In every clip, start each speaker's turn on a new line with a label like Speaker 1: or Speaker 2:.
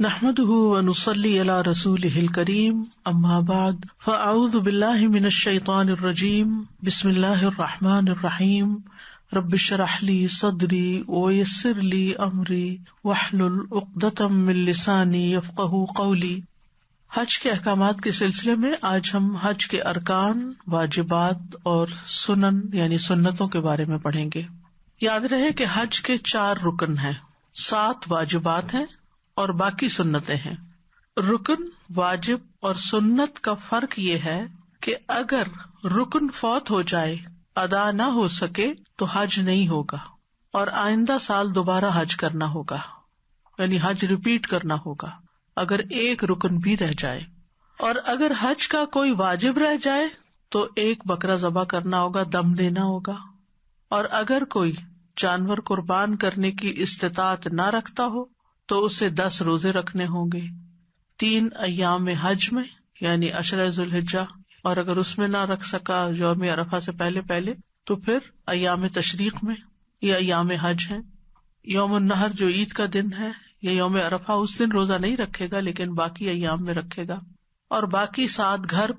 Speaker 1: نحمده ونصلي على رسوله الكريم اما بعد فاعوذ بالله من الشيطان الرجيم بسم الله الرحمن الرحيم رب اشرح لي صدري ويسر لي امري واحلل عقدة من لساني يفقهوا قولي۔ حج کے احکامات کے سلسلے میں آج ہم حج کے ارکان، واجبات اور سنن یعنی سنتوں کے بارے میں پڑھیں گے۔ یاد رہے کہ حج کے 4 رکن ہیں، 7 واجبات ہیں اور باقی سنتیں ہیں۔ رکن، واجب اور سنت کا فرق یہ ہے کہ اگر رکن فوت ہو جائے، ادا نہ ہو سکے تو حج نہیں ہوگا اور آئندہ سال دوبارہ حج کرنا ہوگا، یعنی حج ریپیٹ کرنا ہوگا اگر ایک رکن بھی رہ جائے۔ اور اگر حج کا کوئی واجب رہ جائے تو ایک بکرا ذبح کرنا ہوگا، دم دینا ہوگا۔ اور اگر کوئی جانور قربان کرنے کی استطاعت نہ رکھتا ہو تو اسے 10 روزے رکھنے ہوں گے، 3 ایام حج میں یعنی عشرہ ذوالحجہ، اور اگر اس میں نہ رکھ سکا یوم عرفہ سے پہلے تو پھر ایام تشریق میں، یہ ایام حج ہیں۔ یوم النحر جو عید کا دن ہے یا یوم عرفہ، اس دن روزہ نہیں رکھے گا لیکن باقی ایام میں رکھے گا۔ اور باقی 7 گھر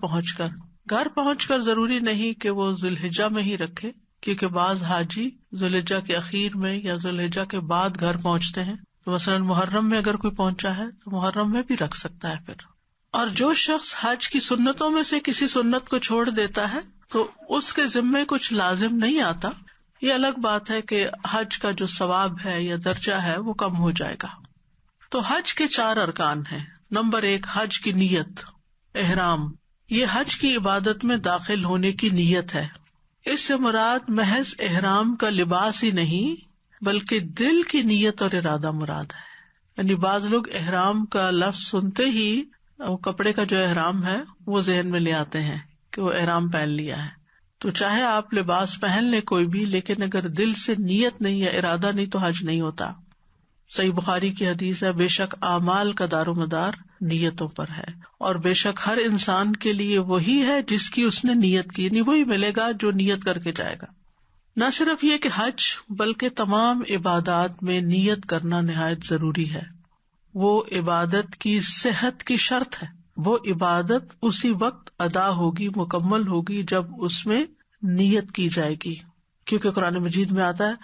Speaker 1: پہنچ کر ضروری نہیں کہ وہ ذوالحجہ میں ہی رکھے، کیونکہ بعض حاجی ذوالحجہ کے اخیر میں یا ذوالحجہ کے بعد گھر پہنچتے ہیں، تو مثلاً محرم میں اگر کوئی پہنچا ہے تو محرم میں بھی رکھ سکتا ہے پھر۔ اور جو شخص حج کی سنتوں میں سے کسی سنت کو چھوڑ دیتا ہے تو اس کے ذمے کچھ لازم نہیں آتا۔ یہ الگ بات ہے کہ حج کا جو ثواب ہے یا درجہ ہے وہ کم ہو جائے گا۔ تو حج کے 4 ارکان ہیں۔ نمبر 1، حج کی نیت، احرام۔ یہ حج کی عبادت میں داخل ہونے کی نیت ہے۔ اس سے مراد محض احرام کا لباس ہی نہیں بلکہ دل کی نیت اور ارادہ مراد ہے۔ یعنی بعض لوگ احرام کا لفظ سنتے ہی وہ کپڑے کا جو احرام ہے وہ ذہن میں لے آتے ہیں کہ وہ احرام پہن لیا ہے۔ تو چاہے آپ لباس پہن لیں کوئی بھی، لیکن اگر دل سے نیت نہیں یا ارادہ نہیں تو حج نہیں ہوتا۔ صحیح بخاری کی حدیث ہے، بے شک اعمال کا دار و مدار نیتوں پر ہے، اور بے شک ہر انسان کے لیے وہی ہے جس کی اس نے نیت کی، یعنی وہی ملے گا جو نیت کر کے جائے گا۔ نہ صرف یہ کہ حج بلکہ تمام عبادات میں نیت کرنا نہایت ضروری ہے۔ وہ عبادت کی صحت کی شرط ہے۔ وہ عبادت اسی وقت ادا ہوگی، مکمل ہوگی جب اس میں نیت کی جائے گی، کیونکہ قرآن مجید میں آتا ہے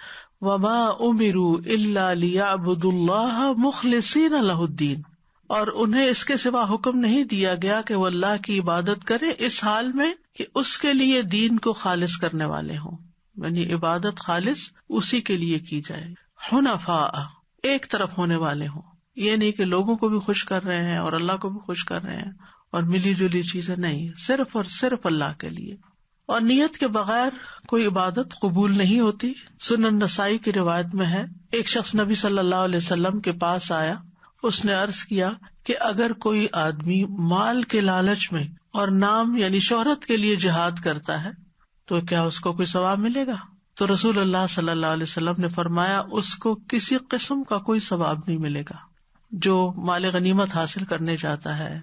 Speaker 1: وَمَا أُمِرُوا إِلَّا لِيَعْبُدُوا اللَّهَ مُخْلِصِينَ لَهُ الدِّينَ، اور انہیں اس کے سوا حکم نہیں دیا گیا کہ وہ اللہ کی عبادت کرے اس حال میں کہ اس کے لیے دین کو خالص کرنے والے ہوں، یعنی عبادت خالص اسی کے لیے کی جائے۔ حنفاء، ایک طرف ہونے والے ہوں، یہ نہیں کہ لوگوں کو بھی خوش کر رہے ہیں اور اللہ کو بھی خوش کر رہے ہیں اور ملی جلی چیزیں نہیں، صرف اور صرف اللہ کے لیے۔ اور نیت کے بغیر کوئی عبادت قبول نہیں ہوتی۔ سنن نسائی کی روایت میں ہے، ایک شخص نبی صلی اللہ علیہ وسلم کے پاس آیا، اس نے عرض کیا کہ اگر کوئی آدمی مال کے لالچ میں اور نام یعنی شہرت کے لیے جہاد کرتا ہے تو کیا اس کو کوئی ثواب ملے گا؟ تو رسول اللہ صلی اللہ علیہ وسلم نے فرمایا اس کو کسی قسم کا کوئی ثواب نہیں ملے گا۔ جو مال غنیمت حاصل کرنے جاتا ہے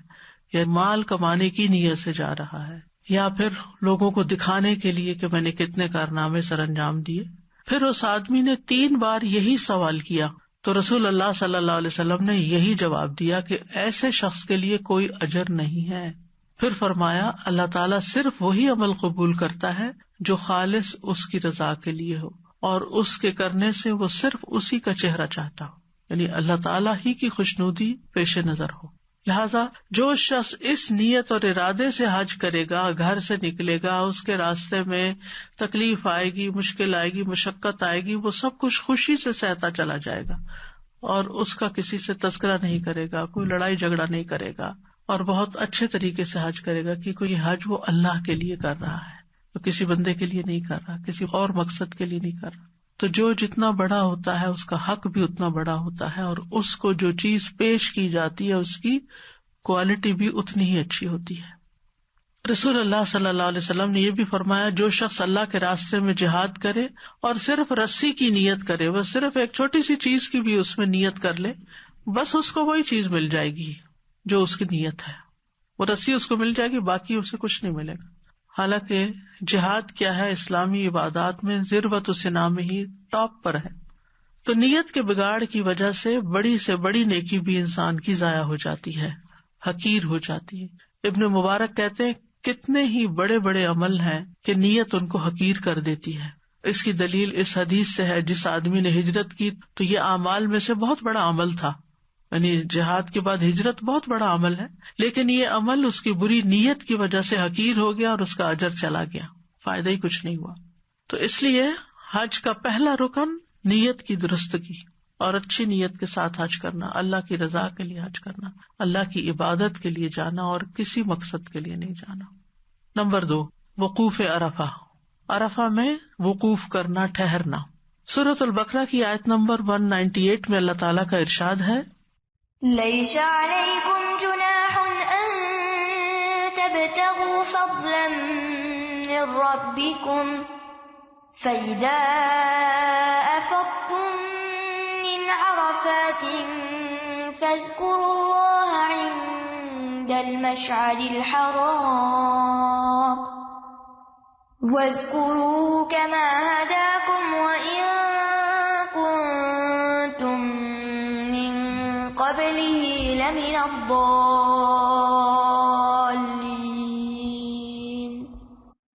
Speaker 1: یا مال کمانے کی نیت سے جا رہا ہے یا پھر لوگوں کو دکھانے کے لیے کہ میں نے کتنے کارنامے سر انجام دیے۔ پھر اس آدمی نے 3 بار یہی سوال کیا تو رسول اللہ صلی اللہ علیہ وسلم نے یہی جواب دیا کہ ایسے شخص کے لیے کوئی اجر نہیں ہے۔ پھر فرمایا اللہ تعالیٰ صرف وہی عمل قبول کرتا ہے جو خالص اس کی رضا کے لیے ہو اور اس کے کرنے سے وہ صرف اسی کا چہرہ چاہتا ہو، یعنی اللہ تعالیٰ ہی کی خوشنودی پیش نظر ہو۔ لہذا جو شخص اس نیت اور ارادے سے حج کرے گا، گھر سے نکلے گا، اس کے راستے میں تکلیف آئے گی، مشکل آئے گی، مشقت آئے گی، وہ سب کچھ خوشی سے سہتا چلا جائے گا اور اس کا کسی سے تذکرہ نہیں کرے گا، کوئی لڑائی جھگڑا نہیں کرے گا اور بہت اچھے طریقے سے حج کرے گا، کیونکہ یہ حج وہ اللہ کے لیے کر رہا ہے، تو کسی بندے کے لیے نہیں کر رہا، کسی اور مقصد کے لیے نہیں کر رہا۔ تو جو جتنا بڑا ہوتا ہے اس کا حق بھی اتنا بڑا ہوتا ہے، اور اس کو جو چیز پیش کی جاتی ہے اس کی کوالٹی بھی اتنی ہی اچھی ہوتی ہے۔ رسول اللہ صلی اللہ علیہ وسلم نے یہ بھی فرمایا جو شخص اللہ کے راستے میں جہاد کرے اور صرف رسی کی نیت کرے، وہ صرف ایک چھوٹی سی چیز کی بھی اس میں نیت کر لے، بس اس کو وہی چیز مل جائے گی جو اس کی نیت ہے، وہ رسی اس کو مل جائے گی، باقی اسے کچھ نہیں ملے گا۔ حالانکہ جہاد کیا ہے؟ اسلامی عبادات میں ذروۃ السنام ہی ٹاپ پر ہے، تو نیت کے بگاڑ کی وجہ سے بڑی سے بڑی نیکی بھی انسان کی ضائع ہو جاتی ہے، حقیر ہو جاتی ہے۔ ابن مبارک کہتے ہیں کتنے ہی بڑے بڑے عمل ہیں کہ نیت ان کو حقیر کر دیتی ہے۔ اس کی دلیل اس حدیث سے ہے، جس آدمی نے ہجرت کی تو یہ اعمال میں سے بہت بڑا عمل تھا، یعنی جہاد کے بعد ہجرت بہت بڑا عمل ہے، لیکن یہ عمل اس کی بری نیت کی وجہ سے حقیر ہو گیا اور اس کا اجر چلا گیا، فائدہ ہی کچھ نہیں ہوا۔ تو اس لیے حج کا پہلا رکن نیت کی درستگی اور اچھی نیت کے ساتھ حج کرنا، اللہ کی رضا کے لیے حج کرنا، اللہ کی عبادت کے لیے جانا اور کسی مقصد کے لیے نہیں جانا۔ نمبر 2، وقوف عرفہ، عرفہ میں وقوف کرنا، ٹھہرنا۔ سورۃ البقرہ کی آیت نمبر 198 میں اللہ تعالیٰ کا ارشاد ہے،
Speaker 2: لیس علیکم جناح ان تبتغوا فضلا من ربکم فإذا أفضتم من عرفات فاذكروا الله عند المشعر الحرام واذكروه كما هداكم وإن كنتم من قبله لمن الضالين۔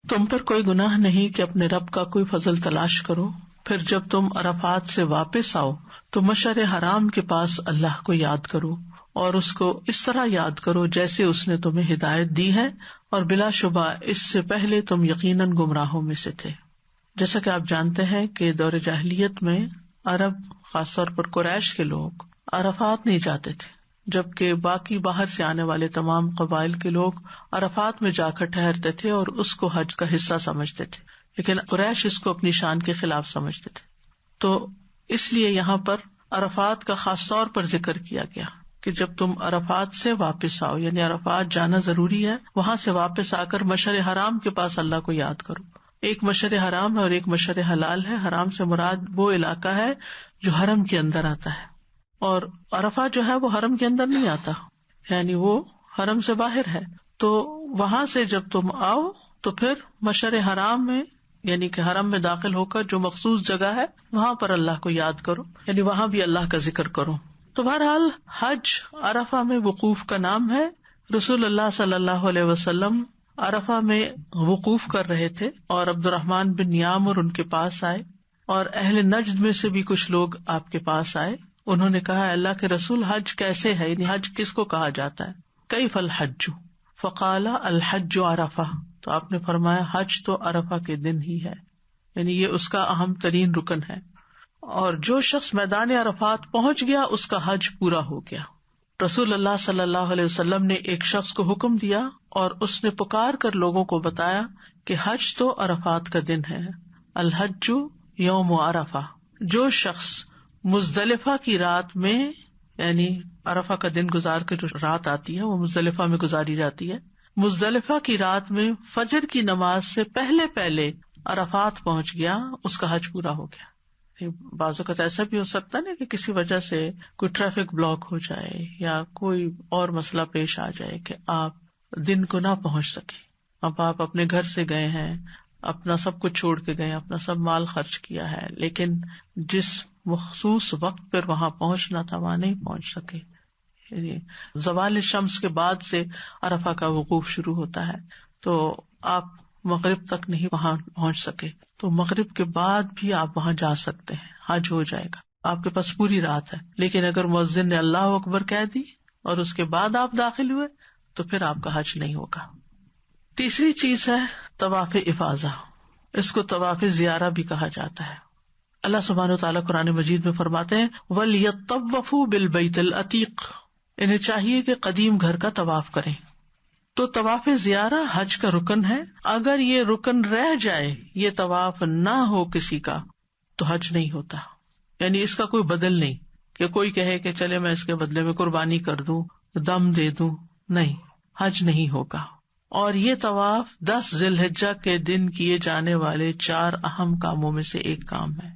Speaker 1: تم پر کوئی گناہ نہیں کہ اپنے رب کا کوئی فضل تلاش کرو، پھر جب تم عرفات سے واپس آؤ تو مشعر حرام کے پاس اللہ کو یاد کرو اور اس کو اس طرح یاد کرو جیسے اس نے تمہیں ہدایت دی ہے، اور بلا شبہ اس سے پہلے تم یقیناً گمراہوں میں سے تھے۔ جیسا کہ آپ جانتے ہیں کہ دور جاہلیت میں عرب، خاص طور پر قریش کے لوگ عرفات نہیں جاتے تھے، جبکہ باقی باہر سے آنے والے تمام قبائل کے لوگ عرفات میں جا کر ٹھہرتے تھے اور اس کو حج کا حصہ سمجھتے تھے، لیکن قریش اس کو اپنی شان کے خلاف سمجھتے تھے۔ تو اس لیے یہاں پر عرفات کا خاص طور پر ذکر کیا گیا کہ جب تم عرفات سے واپس آؤ، یعنی عرفات جانا ضروری ہے، وہاں سے واپس آ کر مشعر حرام کے پاس اللہ کو یاد کرو۔ ایک مشعر حرام ہے اور ایک مشعر حلال ہے۔ حرام سے مراد وہ علاقہ ہے جو حرم کے اندر آتا ہے، اور عرفات جو ہے وہ حرم کے اندر نہیں آتا، یعنی وہ حرم سے باہر ہے۔ تو وہاں سے جب تم آؤ تو پھر مشعر حرام میں، یعنی کہ حرم میں داخل ہو کر جو مخصوص جگہ ہے وہاں پر اللہ کو یاد کرو، یعنی وہاں بھی اللہ کا ذکر کرو۔ تو بہرحال حج عرفہ میں وقوف کا نام ہے۔ رسول اللہ صلی اللہ علیہ وسلم عرفہ میں وقوف کر رہے تھے اور عبد الرحمن بن یامر ان کے پاس آئے، اور اہل نجد میں سے بھی کچھ لوگ آپ کے پاس آئے۔ انہوں نے کہا، اللہ کے رسول حج کیسے ہے، یعنی حج کس کو کہا جاتا ہے؟ کیف الحج؟ فقال الحج عرفہ، تو آپ نے فرمایا حج تو عرفہ کے دن ہی ہے، یعنی یہ اس کا اہم ترین رکن ہے، اور جو شخص میدان عرفات پہنچ گیا اس کا حج پورا ہو گیا۔ رسول اللہ صلی اللہ علیہ وسلم نے ایک شخص کو حکم دیا اور اس نے پکار کر لوگوں کو بتایا کہ حج تو عرفات کا دن ہے، الحج یوم عرفہ۔ جو شخص مزدلفہ کی رات میں، یعنی عرفہ کا دن گزار کے جو رات آتی ہے وہ مزدلفہ میں گزاری جاتی ہے، مزدلفہ کی رات میں فجر کی نماز سے پہلے پہلے عرفات پہنچ گیا، اس کا حج پورا ہو گیا۔ بعض اوقات ایسا بھی ہو سکتا ہے نا کہ کسی وجہ سے کوئی ٹریفک بلاک ہو جائے یا کوئی اور مسئلہ پیش آ جائے کہ آپ دن کو نہ پہنچ سکے، اب آپ اپنے گھر سے گئے ہیں، اپنا سب کچھ چھوڑ کے گئے، اپنا سب مال خرچ کیا ہے، لیکن جس مخصوص وقت پر وہاں پہنچنا تھا وہاں نہیں پہنچ سکے۔ یعنی زوال شمس کے بعد سے عرفہ کا وقوف شروع ہوتا ہے، تو آپ مغرب تک نہیں وہاں پہنچ سکے، تو مغرب کے بعد بھی آپ وہاں جا سکتے ہیں، حج ہو جائے گا، آپ کے پاس پوری رات ہے۔ لیکن اگر مؤذن نے اللہ اکبر کہہ دی اور اس کے بعد آپ داخل ہوئے تو پھر آپ کا حج نہیں ہوگا۔ تیسری چیز ہے طواف افاضہ، اس کو طواف زیارہ بھی کہا جاتا ہے۔ اللہ سبحانہ وتعالیٰ قرآن مجید میں فرماتے ہیں وَلْيَطَّوَّفُوا بِالْبَيْتِ الْعَتِيقِ، انہیں چاہیے کہ قدیم گھر کا طواف کریں۔ تو طواف زیارہ حج کا رکن ہے، اگر یہ رکن رہ جائے، یہ طواف نہ ہو کسی کا تو حج نہیں ہوتا، یعنی اس کا کوئی بدل نہیں کہ کوئی کہے کہ چلے میں اس کے بدلے میں قربانی کر دوں، دم دے دوں، نہیں، حج نہیں ہوگا۔ اور یہ طواف 10 ذی الحجہ کے دن کیے جانے والے 4 اہم کاموں میں سے ایک کام ہے،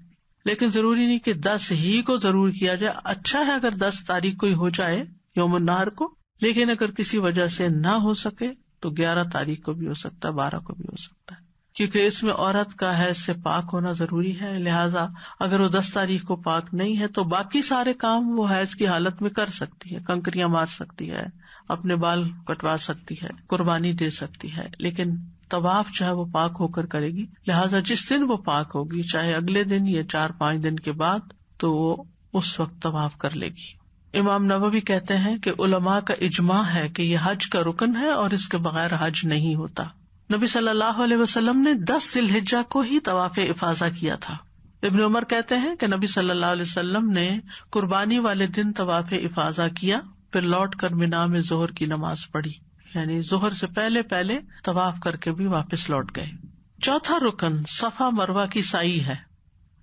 Speaker 1: لیکن ضروری نہیں کہ 10 ہی کو ضرور کیا جائے۔ اچھا ہے اگر 10 تاریخ کو ہی ہو جائے یوم النحر کو، لیکن اگر کسی وجہ سے نہ ہو سکے تو 11 تاریخ کو بھی ہو سکتا ہے، 12 کو بھی ہو سکتا ہے۔ کیونکہ اس میں عورت کا حیض سے پاک ہونا ضروری ہے، لہٰذا اگر وہ 10 تاریخ کو پاک نہیں ہے تو باقی سارے کام وہ حیض کی حالت میں کر سکتی ہے، کنکریاں مار سکتی ہے، اپنے بال کٹوا سکتی ہے، قربانی دے سکتی ہے، لیکن طواف جو ہے وہ پاک ہو کر کرے گی. لہٰذا جس دن وہ پاک ہوگی، چاہے اگلے دن یا 4-5 دن کے بعد، تو وہ اس وقت طواف کر لے گی. امام نووی کہتے ہیں کہ علماء کا اجماع ہے کہ یہ حج کا رکن ہے اور اس کے بغیر حج نہیں ہوتا. نبی صلی اللہ علیہ وسلم نے 10 ذی الحجہ کو ہی طواف افاضہ کیا تھا. ابن عمر کہتے ہیں کہ نبی صلی اللہ علیہ وسلم نے قربانی والے دن طواف افاضہ کیا، پھر لوٹ کر مینا میں ظہر کی نماز پڑھی، یعنی ظہر سے پہلے طواف کر کے بھی واپس لوٹ گئے. چوتھا رکن صفا مروہ کی سعی ہے.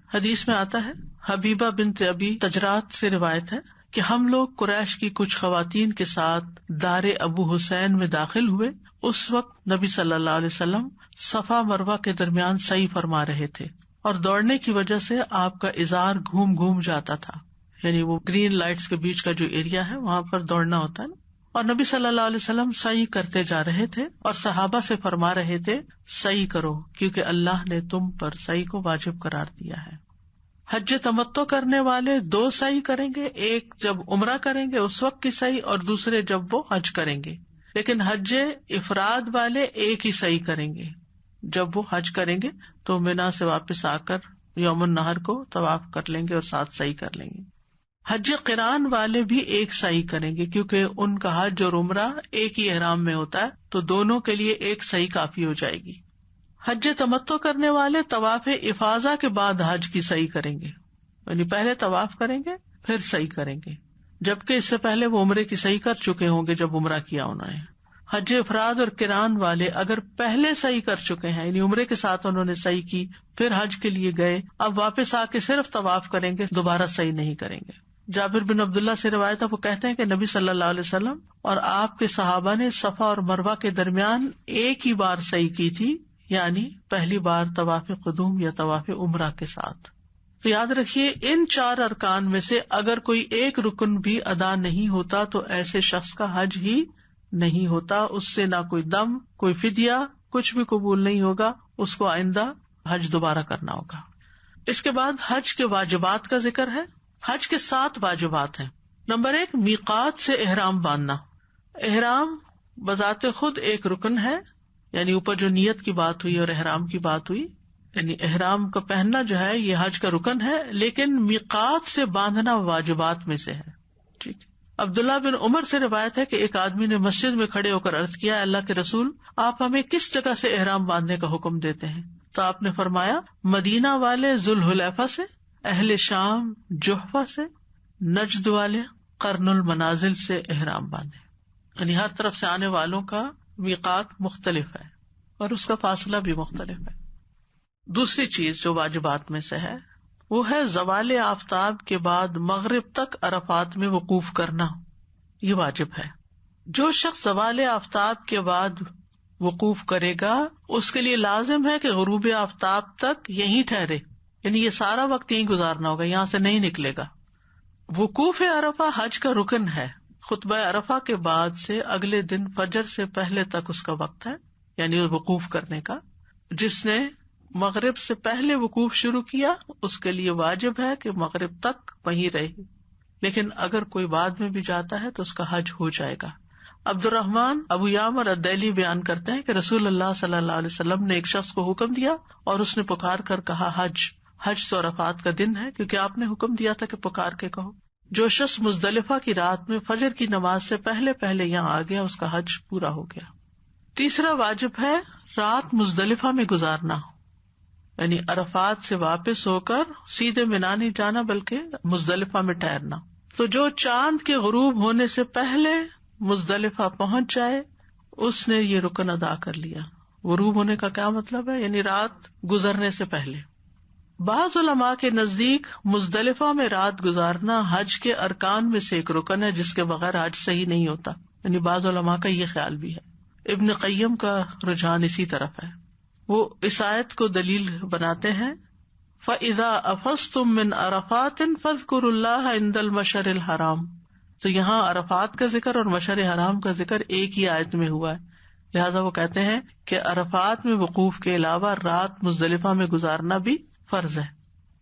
Speaker 1: حدیث میں آتا ہے، حبیبہ بنت ابی تجرات سے روایت ہے کہ ہم لوگ قریش کی کچھ خواتین کے ساتھ دار ابو حسین میں داخل ہوئے. اس وقت نبی صلی اللہ علیہ وسلم صفا مروہ کے درمیان سعی فرما رہے تھے، اور دوڑنے کی وجہ سے آپ کا ازار گھوم جاتا تھا، یعنی وہ گرین لائٹس کے بیچ کا جو ایریا ہے وہاں پر دوڑنا ہوتا ہے نا. اور نبی صلی اللہ علیہ وسلم سعی کرتے جا رہے تھے اور صحابہ سے فرما رہے تھے سعی کرو، کیونکہ اللہ نے تم پر سعی کو واجب قرار دیا ہے. حج تمتع کرنے والے 2 سعی کریں گے، ایک جب عمرہ کریں گے اس وقت کی سعی، اور دوسرے جب وہ حج کریں گے. لیکن حج افراد والے ایک ہی سعی کریں گے. جب وہ حج کریں گے تو مینا سے واپس آ کر یوم النحر کو طواف کر لیں گے اور ساتھ سعی کر لیں گے. حج قران والے بھی ایک سعی کریں گے، کیونکہ ان کا حج اور عمرہ ایک ہی احرام میں ہوتا ہے، تو دونوں کے لیے ایک سعی کافی ہو جائے گی. حج تمتع کرنے والے طواف افاضہ کے بعد حج کی سعی کریں گے، یعنی پہلے طواف کریں گے پھر سعی کریں گے، جبکہ اس سے پہلے وہ عمرے کی سعی کر چکے ہوں گے جب عمرہ کیا انہوں نے. حج افراد اور قران والے اگر پہلے سعی کر چکے ہیں، یعنی عمرے کے ساتھ انہوں نے سعی کی، پھر حج کے لیے گئے، اب واپس آ کے صرف طواف کریں گے، دوبارہ سعی نہیں کریں گے. جابر بن عبداللہ سے روایت ہے، وہ کہتے ہیں کہ نبی صلی اللہ علیہ وسلم اور آپ کے صحابہ نے صفا اور مروہ کے درمیان ایک ہی بار سعی کی تھی، یعنی پہلی بار طواف قدوم یا طواف عمرہ کے ساتھ. تو یاد رکھیے ان 4 ارکان میں سے اگر کوئی ایک رکن بھی ادا نہیں ہوتا تو ایسے شخص کا حج ہی نہیں ہوتا، اس سے نہ کوئی دم، کوئی فدیہ، کچھ بھی قبول نہیں ہوگا، اس کو آئندہ حج دوبارہ کرنا ہوگا. اس کے بعد حج کے واجبات کا ذکر ہے. حج کے 7 واجبات ہیں. نمبر 1، میقات سے احرام باندھنا. احرام بذات خود ایک رکن ہے، یعنی اوپر جو نیت کی بات ہوئی اور احرام کی بات ہوئی، یعنی احرام کا پہننا جو ہے یہ حج کا رکن ہے، لیکن میقات سے باندھنا واجبات میں سے ہے. ٹھیک. عبداللہ بن عمر سے روایت ہے کہ ایک آدمی نے مسجد میں کھڑے ہو کر عرض کیا، اللہ کے رسول، آپ ہمیں کس جگہ سے احرام باندھنے کا حکم دیتے ہیں؟ تو آپ نے فرمایا، مدینہ والے ذوالحلیفہ سے، اہل شام جحفہ سے، نجد والے قرن المنازل سے احرام باندھے. یعنی ہر طرف سے آنے والوں کا میقات مختلف ہے اور اس کا فاصلہ بھی مختلف ہے. دوسری چیز جو واجبات میں سے ہے وہ ہے زوال آفتاب کے بعد مغرب تک عرفات میں وقوف کرنا. یہ واجب ہے. جو شخص زوال آفتاب کے بعد وقوف کرے گا اس کے لیے لازم ہے کہ غروب آفتاب تک یہیں ٹھہرے، یعنی یہ سارا وقت یہیں گزارنا ہوگا، یہاں سے نہیں نکلے گا. وقوف عرفہ حج کا رکن ہے. خطبہ عرفہ کے بعد سے اگلے دن فجر سے پہلے تک اس کا وقت ہے، یعنی وقوف کرنے کا. جس نے مغرب سے پہلے وقوف شروع کیا اس کے لیے واجب ہے کہ مغرب تک وہیں رہے، لیکن اگر کوئی بعد میں بھی جاتا ہے تو اس کا حج ہو جائے گا. عبد الرحمن ابو یامر الدیلی بیان کرتے ہیں کہ رسول اللہ صلی اللہ علیہ وسلم نے ایک شخص کو حکم دیا اور اس نے پکار کر کہا حج تو عرفات کا دن ہے، کیونکہ آپ نے حکم دیا تھا کہ پکار کے کہو. جو شخص مزدلفہ کی رات میں فجر کی نماز سے پہلے یہاں آ گیا اس کا حج پورا ہو گیا. تیسرا واجب ہے رات مزدلفہ میں گزارنا، یعنی عرفات سے واپس ہو کر سیدھے مینا نہیں جانا بلکہ مزدلفہ میں ٹھہرنا. تو جو چاند کے غروب ہونے سے پہلے مزدلفہ پہنچ جائے اس نے یہ رکن ادا کر لیا. غروب ہونے کا کیا مطلب ہے؟ یعنی رات گزرنے سے پہلے. بعض علماء کے نزدیک مزدلفہ میں رات گزارنا حج کے ارکان میں سے ایک رکن ہے جس کے بغیر حج صحیح نہیں ہوتا، یعنی بعض علماء کا یہ خیال بھی ہے. ابن قیم کا رجحان اسی طرف ہے. وہ اس آیت کو دلیل بناتے ہیں، فَإِذَا أَفَضْتُم مِّنْ عَرَفَاتٍ فَاذْكُرُوا اللَّهَ عِندَ الْمَشْعَرِ الْحَرَامِ. تو یہاں عرفات کا ذکر اور مشعر حرام کا ذکر ایک ہی آیت میں ہوا ہے، لہٰذا وہ کہتے ہیں کہ عرفات میں وقوف کے علاوہ رات مزدلفہ میں گزارنا بھی فرض ہے۔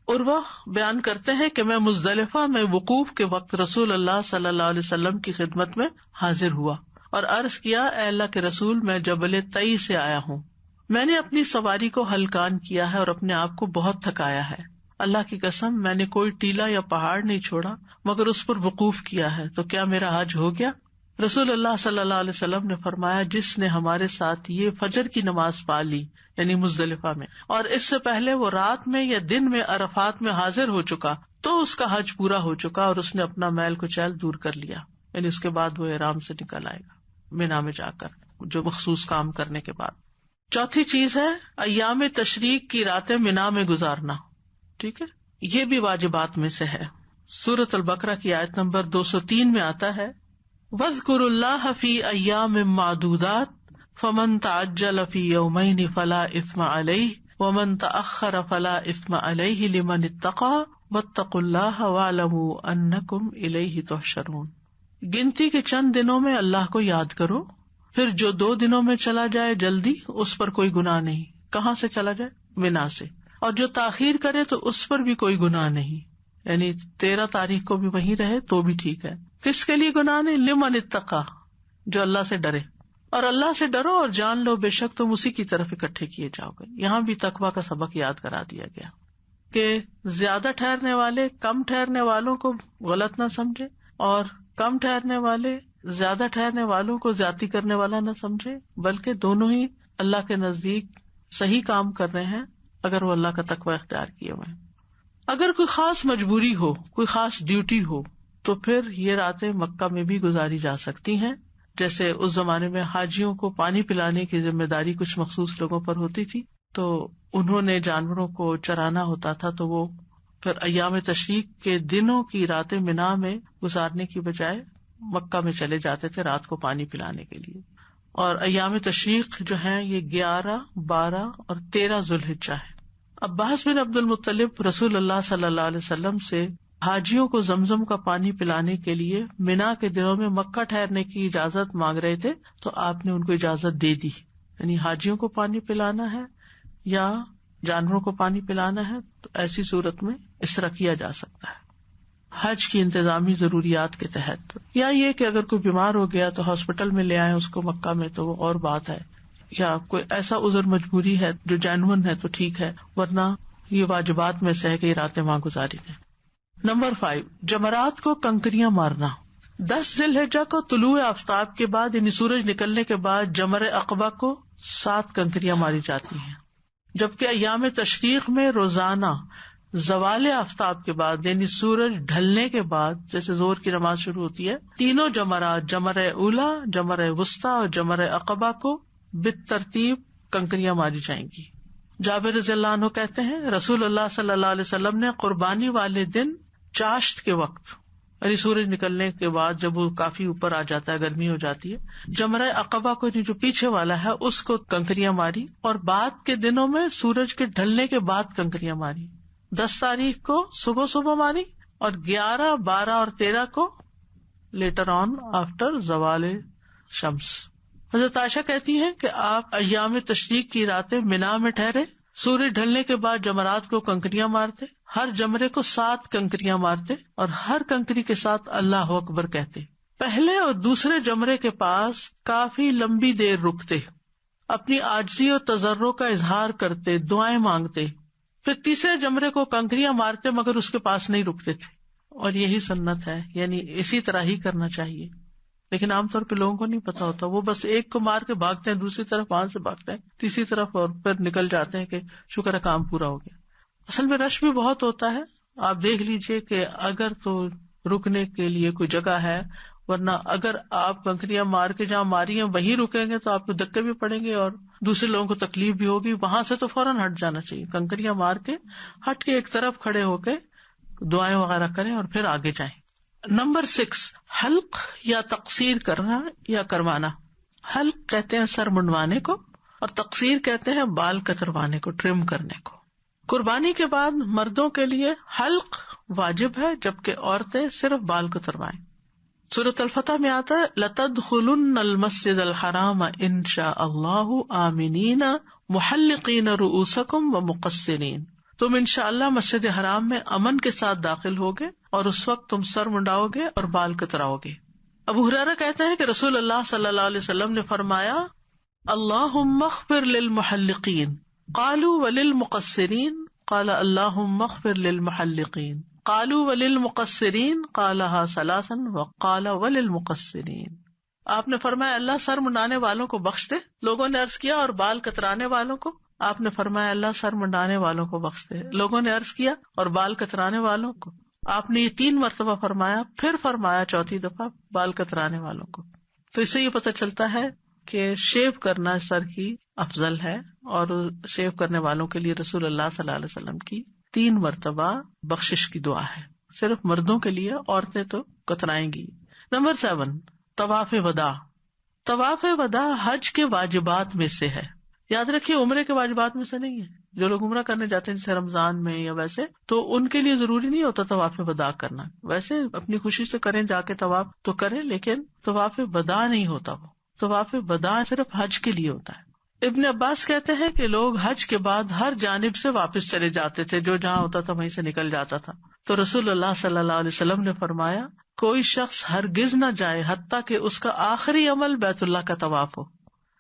Speaker 1: عروہ بیان کرتے ہیں کہ میں مزدلفہ میں وقوف کے وقت رسول اللہ صلی اللہ علیہ وسلم کی خدمت میں حاضر ہوا اور عرض کیا، اے اللہ کے رسول، میں جبل طئی سے آیا ہوں، میں نے اپنی سواری کو ہلکان کیا ہے اور اپنے آپ کو بہت تھکایا ہے، اللہ کی قسم میں نے کوئی ٹیلا یا پہاڑ نہیں چھوڑا مگر اس پر وقوف کیا ہے، تو کیا میرا حج ہو گیا؟ رسول اللہ صلی اللہ علیہ وسلم نے فرمایا، جس نے ہمارے ساتھ یہ فجر کی نماز پا لی یعنی مزدلفہ میں، اور اس سے پہلے وہ رات میں یا دن میں عرفات میں حاضر ہو چکا، تو اس کا حج پورا ہو چکا اور اس نے اپنا میل کچیل دور کر لیا، یعنی اس کے بعد وہ احرام سے نکل آئے گا مینا میں جا کر جو مخصوص کام کرنے کے بعد۔ چوتھی چیز ہے ایام تشریق کی راتیں مینا میں گزارنا، ٹھیک ہے، یہ بھی واجبات میں سے ہے۔ سورۃ البقرہ کی آیت نمبر 203 میں آتا ہے، وَاذْكُرُوا اللَّهَ فِي أَيَّامٍ مَّعْدُودَاتٍ فَمَن تَعَجَّلَ فِي يَوْمَيْنِ فَلَا إِثْمَ عَلَيْهِ وَمَن تَأَخَّرَ فَلَا إِثْمَ عَلَيْهِ لِمَنِ اتَّقَىٰ وَاتَّقُوا اللَّهَ وَاعْلَمُوا أَنَّكُمْ إِلَيْهِ تُحْشَرُونَ۔ گنتی کے چند دنوں میں اللہ کو یاد کرو، پھر جو 2 دنوں میں چلا جائے جلدی اس پر کوئی گناہ نہیں۔ کہاں سے چلا جائے؟ مینا سے۔ اور جو تاخیر کرے تو اس پر بھی کوئی گناہ نہیں، یعنی 13 تاریخ کو بھی وہیں رہے تو بھی ٹھیک ہے۔ کس کے لیے گناہ نہیں؟ لمن اتقا، جو اللہ سے ڈرے، اور اللہ سے ڈرو اور جان لو بے شک تم اسی کی طرف اکٹھے کیے جاؤ گے۔ یہاں بھی تقویٰ کا سبق یاد کرا دیا گیا کہ زیادہ ٹھہرنے والے کم ٹھہرنے والوں کو غلط نہ سمجھے، اور کم ٹھہرنے والے زیادہ ٹھہرنے والوں کو زیادتی کرنے والا نہ سمجھے، بلکہ دونوں ہی اللہ کے نزدیک صحیح کام کر رہے ہیں اگر وہ اللہ کا تقویٰ اختیار کیے ہوئے ہیں۔ اگر کوئی خاص مجبوری ہو، کوئی خاص ڈیوٹی ہو، تو پھر یہ راتیں مکہ میں بھی گزاری جا سکتی ہیں۔ جیسے اس زمانے میں حاجیوں کو پانی پلانے کی ذمہ داری کچھ مخصوص لوگوں پر ہوتی تھی، تو انہوں نے جانوروں کو چرانا ہوتا تھا، تو وہ پھر ایام تشریق کے دنوں کی راتیں مینا میں گزارنے کی بجائے مکہ میں چلے جاتے تھے رات کو پانی پلانے کے لیے۔ اور ایام تشریق جو ہیں یہ 11، 12 اور 13 ذوالحجہ ہے۔ عباس بن عبد المطلب رسول اللہ صلی اللہ علیہ وسلم سے حاجیوں کو زمزم کا پانی پلانے کے لیے مینا کے دنوں میں مکہ ٹھہرنے کی اجازت مانگ رہے تھے، تو آپ نے ان کو اجازت دے دی، یعنی حاجیوں کو پانی پلانا ہے یا جانوروں کو پانی پلانا ہے تو ایسی صورت میں اس طرح کیا جا سکتا ہے حج کی انتظامی ضروریات کے تحت۔ یا یہ کہ اگر کوئی بیمار ہو گیا تو ہاسپٹل میں لے آئے اس کو مکہ میں، تو وہ اور بات ہے، یا کوئی ایسا عذر مجبوری ہے جو جینون ہے تو ٹھیک ہے، ورنہ یہ واجبات میں سے ہے کہ یہ راتیں وہاں گزاری ہیں۔ نمبر 5، جمرات کو کنکریاں مارنا۔ 10 ذی الحجہ کو طلوع آفتاب کے بعد یعنی سورج نکلنے کے بعد جمر عقبہ کو 7 کنکریاں ماری جاتی ہیں، جبکہ ایام تشریق میں روزانہ زوال آفتاب کے بعد یعنی سورج ڈھلنے کے بعد، جیسے زور کی نماز شروع ہوتی ہے، تینوں جمرات، جمر اولا، جمر وسطی اور جمر عقبہ کو بالترتیب کنکریاں ماری جائیں گی۔ جابر رضی اللہ عنہ کہتے ہیں رسول اللہ صلی اللہ علیہ وسلم نے قربانی والے دن چاشت کے وقت یعنی سورج نکلنے کے بعد جب وہ کافی اوپر آ جاتا ہے، گرمی ہو جاتی ہے، جمرہ عقبہ کو جو پیچھے والا ہے اس کو کنکریاں ماری، اور بعد کے دنوں میں سورج کے ڈھلنے کے بعد کنکریاں ماری۔ 10 تاریخ کو صبح ماری اور 11، 12 اور 13 کو لیٹر آن آفٹر زوال شمس۔ حضرت عائشہ کہتی ہیں کہ آپ ایام تشریق کی راتیں مینا میں ٹھہرے، سورج ڈھلنے کے بعد جمرات کو کنکریاں مارتے، ہر جمرے کو 7 کنکریاں مارتے اور ہر کنکری کے ساتھ اللہ اکبر کہتے۔ پہلے اور دوسرے جمرے کے پاس کافی لمبی دیر رکتے، اپنی عاجزی اور تضرع کا اظہار کرتے، دعائیں مانگتے، پھر تیسرے جمرے کو کنکریاں مارتے مگر اس کے پاس نہیں رکتے تھے، اور یہی سنت ہے، یعنی اسی طرح ہی کرنا چاہیے۔ لیکن عام طور پہ لوگوں کو نہیں پتا ہوتا، وہ بس ایک کو مار کے بھاگتے ہیں، دوسری طرف وہاں سے بھاگتے ہیں، تیسری طرف، اور پھر نکل جاتے ہیں کہ شکر ہے کام پورا ہو گیا۔ اصل میں رش بھی بہت ہوتا ہے، آپ دیکھ لیجئے کہ اگر تو رکنے کے لیے کوئی جگہ ہے، ورنہ اگر آپ کنکریاں مار کے جہاں ماری ہیں وہیں رکیں گے تو آپ کو دھکے بھی پڑیں گے اور دوسرے لوگوں کو تکلیف بھی ہوگی۔ وہاں سے تو فوراً ہٹ جانا چاہیے، کنکریاں مار کے ہٹ کے ایک طرف کھڑے ہو کے دعائیں وغیرہ کریں اور پھر آگے جائیں۔ نمبر 6، حلق یا تقصیر کرنا یا کروانا۔ حلق کہتے ہیں سر منڈوانے کو، اور تقصیر کہتے ہیں بال کتروانے کو، ٹرم کرنے کو۔ قربانی کے بعد مردوں کے لیے حلق واجب ہے، جبکہ عورتیں صرف بال کتروائیں۔ سورۃ الفتح میں آتا ہے لَتَدْخُلُنَّ الْمَسْجِدَ الْحَرَامَ إِنْ شَاءَ اللَّهُ آمِنِينَ مُحَلِّقِينَ رُؤُوسَكُمْ وَمُقَصِّرِينَ، تم انشاءاللہ مسجد حرام میں امن کے ساتھ داخل ہوگے اور اس وقت تم سر منڈاؤ گے اور بال کتراؤ گے۔ ابو ہریرہ کہتے ہیں کہ رسول اللہ صلی اللہ علیہ وسلم نے فرمایا اللہم اغفر للمحلقین قالوا وللمقصرین قال اللہم اغفر للمحلقین قالوا وللمقصرین قالها ثلاثا وقال وللمقصرین۔ آپ نے فرمایا اللہ سر منڈانے والوں کو بخش دے۔ لوگوں نے عرض کیا اور بال کترانے والوں کو؟ آپ نے فرمایا اللہ سر منڈانے والوں کو بخش دے۔ لوگوں نے عرض کیا اور بال کترانے والوں کو؟ آپ نے یہ 3 مرتبہ فرمایا، پھر فرمایا چوتھی دفعہ بال کترانے والوں کو۔ تو اس سے یہ پتہ چلتا ہے کہ شیو کرنا سر کی افضل ہے، اور شیو کرنے والوں کے لیے رسول اللہ صلی اللہ علیہ وسلم کی 3 مرتبہ بخشش کی دعا ہے۔ صرف مردوں کے لیے، عورتیں تو کترائیں گی۔ نمبر 7، طواف وداع۔ طواف وداع حج کے واجبات میں سے ہے۔ یاد رکھیے عمرے کے واجبات میں سے نہیں ہے۔ جو لوگ عمرہ کرنے جاتے ہیں جیسے رمضان میں یا ویسے، تو ان کے لیے ضروری نہیں ہوتا طواف وداع کرنا۔ ویسے اپنی خوشی سے کریں، جا کے طواف تو کریں، لیکن طواف وداع نہیں ہوتا۔ وہ طواف وداع صرف حج کے لیے ہوتا ہے۔ ابن عباس کہتے ہیں کہ لوگ حج کے بعد ہر جانب سے واپس چلے جاتے تھے، جو جہاں ہوتا تھا وہیں سے نکل جاتا تھا۔ تو رسول اللہ صلی اللہ علیہ وسلم نے فرمایا کوئی شخص ہرگز نہ جائے حتیٰ کہ اس کا آخری عمل بیت اللہ کا طواف ہو۔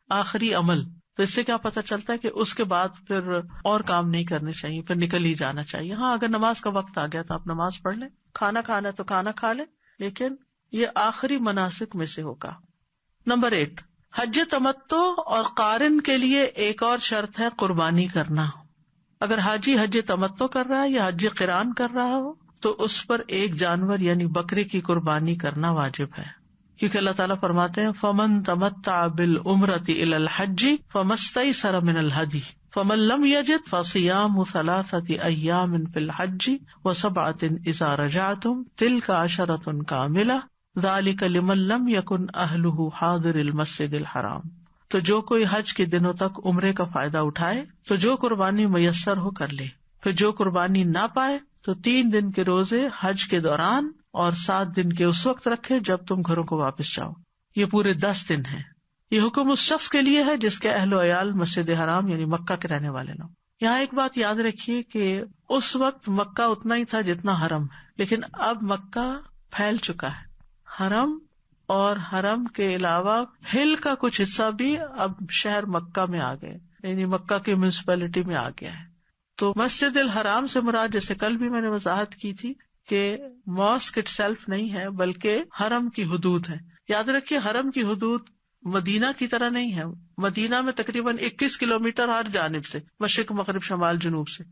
Speaker 1: آخری عمل، تو اس سے کیا پتہ چلتا ہے کہ اس کے بعد پھر اور کام نہیں کرنے چاہیے، پھر نکل ہی جانا چاہیے۔ ہاں اگر نماز کا وقت آ گیا تو آپ نماز پڑھ لیں، کھانا کھانا تو کھانا کھا لیں، لیکن یہ آخری مناسک میں سے ہوگا۔ نمبر 8، حج تمتع اور قارن کے لیے ایک اور شرط ہے قربانی کرنا۔ اگر حاجی حج تمتع کر رہا ہے یا حج قران کر رہا ہو تو اس پر ایک جانور یعنی بکرے کی قربانی کرنا واجب ہے، کیونکہ اللہ تعالیٰ فرماتے ہیں فَمَن تَمَتَّعَ بِالْعُمْرَةِ إِلَى الْحَجِّ فَمَا اسْتَيْسَرَ مِنَ الْهَدْيِ فَمَن لَّمْ يَجِدْ فَصِيَامُ 3 أَيَّامٍ فِي الْحَجِّ و7 إِذَا رَجَعْتُمْ تِلْكَ 10 كَامِلَةٌ ذَلِكَ لِمَن لَّمْ يَكُنْ أَهْلُهُ حَاضِرِ الْمَسْجِدِ الْحَرَامِ۔ تو جو کوئی حج کے دنوں تک عمرے کا فائدہ اٹھائے تو جو قربانی میسر ہو کر لے، پھر جو قربانی نہ پائے تو 3 دن کے روزے حج کے دوران اور 7 دن کے اس وقت رکھے جب تم گھروں کو واپس جاؤ۔ یہ پورے 10 دن ہیں۔ یہ حکم اس شخص کے لیے ہے جس کے اہل و عیال مسجد حرام یعنی مکہ کے رہنے والے لوگ۔ یہاں ایک بات یاد رکھیے کہ اس وقت مکہ اتنا ہی تھا جتنا حرم ہے، لیکن اب مکہ پھیل چکا ہے۔ حرم اور حرم کے علاوہ ہل کا کچھ حصہ بھی اب شہر مکہ میں آ گئے، یعنی مکہ کی میونسپلٹی میں آ گیا ہے۔ تو مسجد الحرام سے مراد، جیسے کل بھی میں نے وضاحت کی تھی، کہ ماسک اٹ سیلف نہیں ہے بلکہ حرم کی حدود ہے۔ یاد رکھیے حرم کی حدود مدینہ کی طرح نہیں ہے۔ مدینہ میں تقریباً 21 کلومیٹر ہر جانب سے، مشرق مغرب شمال جنوب سے،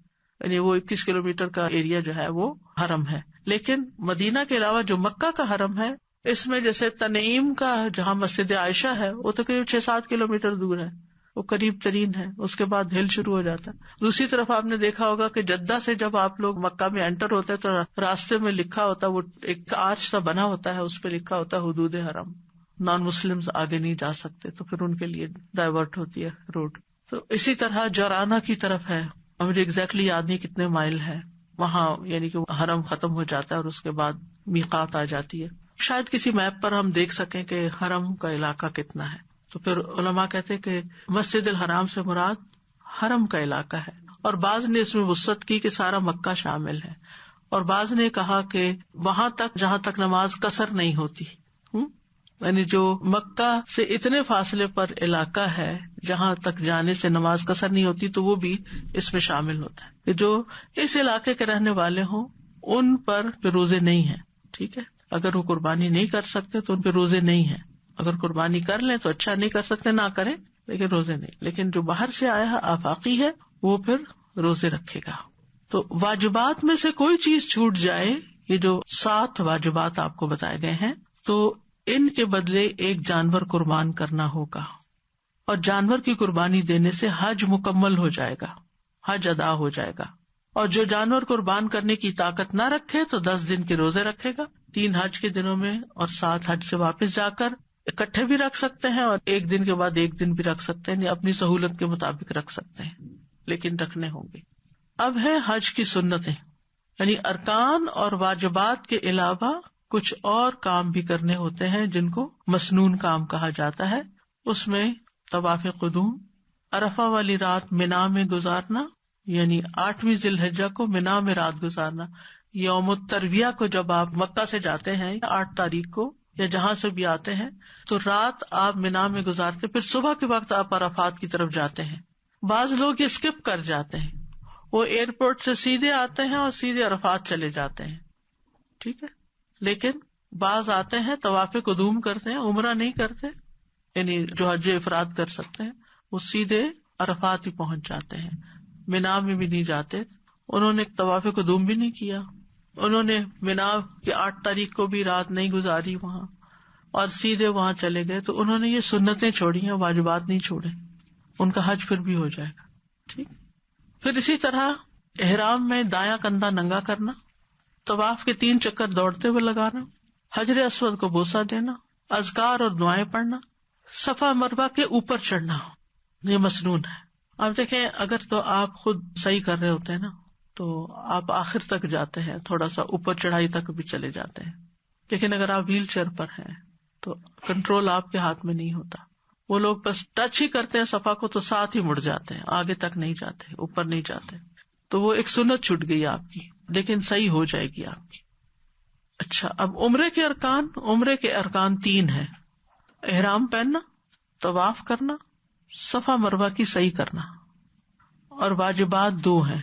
Speaker 1: یعنی وہ 21 کلومیٹر کا ایریا جو ہے وہ حرم ہے۔ لیکن مدینہ کے علاوہ جو مکہ کا حرم ہے، اس میں جیسے تنعیم کا جہاں مسجد عائشہ ہے وہ تقریباً 6-7 کلومیٹر دور ہے، وہ قریب ترین ہے۔ اس کے بعد ہل شروع ہو جاتا ہے۔ دوسری طرف آپ نے دیکھا ہوگا کہ جدہ سے جب آپ لوگ مکہ میں انٹر ہوتے ہیں تو راستے میں لکھا ہوتا ہے، وہ ایک آرچ سا بنا ہوتا ہے، اس پہ لکھا ہوتا ہے حدود حرم، نان مسلم آگے نہیں جا سکتے، تو پھر ان کے لیے ڈائیورٹ ہوتی ہے روڈ۔ تو اسی طرح جورانہ کی طرف ہے، مجھے ایگزیکٹلی یاد نہیں کتنے مائل ہے وہاں، یعنی کہ حرم ختم ہو جاتا ہے اور اس کے بعد میقات آ جاتی ہے۔ شاید کسی میپ پر ہم دیکھ سکیں کہ حرم کا علاقہ کتنا ہے۔ تو پھر علماء کہتے ہیں کہ مسجد الحرام سے مراد حرم کا علاقہ ہے، اور بعض نے اس میں وسعت کی کہ سارا مکہ شامل ہے، اور بعض نے کہا کہ وہاں تک جہاں تک نماز قصر نہیں ہوتی، یعنی جو مکہ سے اتنے فاصلے پر علاقہ ہے جہاں تک جانے سے نماز قصر نہیں ہوتی، تو وہ بھی اس میں شامل ہوتا ہے کہ جو اس علاقے کے رہنے والے ہوں ان پر روزے نہیں ہیں۔ ٹھیک ہے، اگر وہ قربانی نہیں کر سکتے تو ان پہ روزے نہیں ہیں، اگر قربانی کر لیں تو اچھا، نہیں کر سکتے نہ کریں، لیکن روزے نہیں۔ لیکن جو باہر سے آیا ہے آفاقی ہے وہ پھر روزے رکھے گا۔ تو واجبات میں سے کوئی چیز چھوٹ جائے، یہ جو 7 واجبات آپ کو بتائے گئے ہیں، تو ان کے بدلے ایک جانور قربان کرنا ہوگا، اور جانور کی قربانی دینے سے حج مکمل ہو جائے گا، حج ادا ہو جائے گا۔ اور جو جانور قربان کرنے کی طاقت نہ رکھے تو 10 دن کے روزے رکھے گا، 3 حج کے دنوں میں اور 7 حج سے واپس جا کر اکٹھے بھی رکھ سکتے ہیں، اور 1 دن کے بعد 1 دن بھی رکھ سکتے ہیں، اپنی سہولت کے مطابق رکھ سکتے ہیں، لیکن رکھنے ہوں گے۔ اب ہے حج کی سنتیں، یعنی ارکان اور واجبات کے علاوہ کچھ اور کام بھی کرنے ہوتے ہیں جن کو مسنون کام کہا جاتا ہے. اس میں طواف قدوم، عرفہ والی رات منا میں گزارنا، یعنی 8ویں ذی الحجہ کو منا میں رات گزارنا. یوم الترویہ کو جب آپ مکہ سے جاتے ہیں 8 تاریخ کو یا جہاں سے بھی آتے ہیں تو رات آپ منا میں گزارتے، پھر صبح کے وقت آپ عرفات کی طرف جاتے ہیں. بعض لوگ یہ اسکپ کر جاتے ہیں، وہ ایئرپورٹ سے سیدھے آتے ہیں اور سیدھے عرفات چلے جاتے ہیں. ٹھیک ہے، لیکن بعض آتے ہیں طواف قدوم کرتے ہیں، عمرہ نہیں کرتے، یعنی جو حج افراد کر سکتے ہیں وہ سیدھے عرفات ہی پہنچ جاتے ہیں، منا میں بھی نہیں جاتے. انہوں نے طواف قدوم بھی نہیں کیا، انہوں نے منا کی 8 تاریخ کو بھی رات نہیں گزاری وہاں اور سیدھے وہاں چلے گئے، تو انہوں نے یہ سنتیں چھوڑی ہیں، واجبات نہیں چھوڑے. ان کا حج پھر بھی ہو جائے گا. ٹھیک. پھر اسی طرح احرام میں دایاں کندھا ننگا کرنا، طواف کے 3 چکر دوڑتے ہوئے لگانا، حجر اسود کو بوسہ دینا، اذکار اور دعائیں پڑھنا، صفا مروہ کے اوپر چڑھنا، یہ مسنون ہے. آپ دیکھیں اگر تو آپ خود صحیح کر رہے ہوتے ہیں نا تو آپ آخر تک جاتے ہیں، تھوڑا سا اوپر چڑھائی تک بھی چلے جاتے ہیں. لیکن اگر آپ ویل چیئر پر ہیں تو کنٹرول آپ کے ہاتھ میں نہیں ہوتا. وہ لوگ بس ٹچ ہی کرتے ہیں صفا کو تو ساتھ ہی مڑ جاتے ہیں، آگے تک نہیں جاتے، اوپر نہیں جاتے. تو وہ ایک سنت چھوٹ گئی آپ کی، لیکن صحیح ہو جائے گی آپ کی. اچھا، اب عمرے کے ارکان 3 ہیں: احرام پہننا، طواف کرنا، صفا مروہ کی صحیح کرنا. اور واجبات 2 ہیں: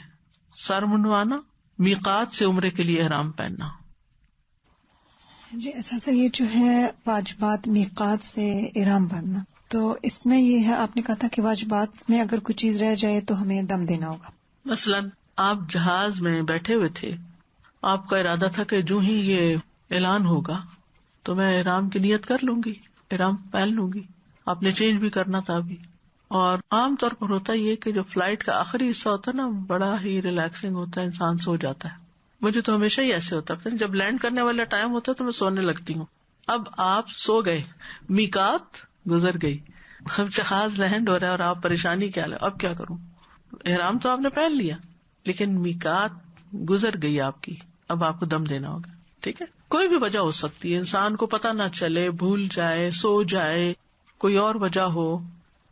Speaker 1: سر منڈوانا، میقات سے عمرے کے لیے احرام پہننا.
Speaker 3: جی ایسا یہ جو ہے واجبات میقات سے احرام باندھنا، تو اس میں یہ ہے آپ نے کہا تھا کہ واجبات میں اگر کوئی چیز رہ جائے تو ہمیں دم دینا ہوگا.
Speaker 1: مثلاً آپ جہاز میں بیٹھے ہوئے تھے، آپ کا ارادہ تھا کہ جو ہی یہ اعلان ہوگا تو میں احرام کی نیت کر لوں گی، احرام پہن لوں گی. آپ نے چینج بھی کرنا تھا ابھی. اور عام طور پر ہوتا یہ کہ جو فلائٹ کا آخری حصہ ہوتا ہے نا بڑا ہی ریلیکسنگ ہوتا ہے، انسان سو جاتا ہے. مجھے تو ہمیشہ ہی ایسے ہوتا ہے، جب لینڈ کرنے والا ٹائم ہوتا ہے تو میں سونے لگتی ہوں. اب آپ سو گئے، میقات گزر گئی، اب جہاز لینڈ ہو رہا ہے اور آپ پریشانی کیا لے، اب کیا کروں؟ احرام تو آپ نے پہن لیا لیکن میقات گزر گئی آپ کی، اب آپ کو دم دینا ہوگا. ٹھیک ہے، کوئی بھی وجہ ہو سکتی ہے، انسان کو پتہ نہ چلے، بھول جائے، سو جائے، کوئی اور وجہ ہو.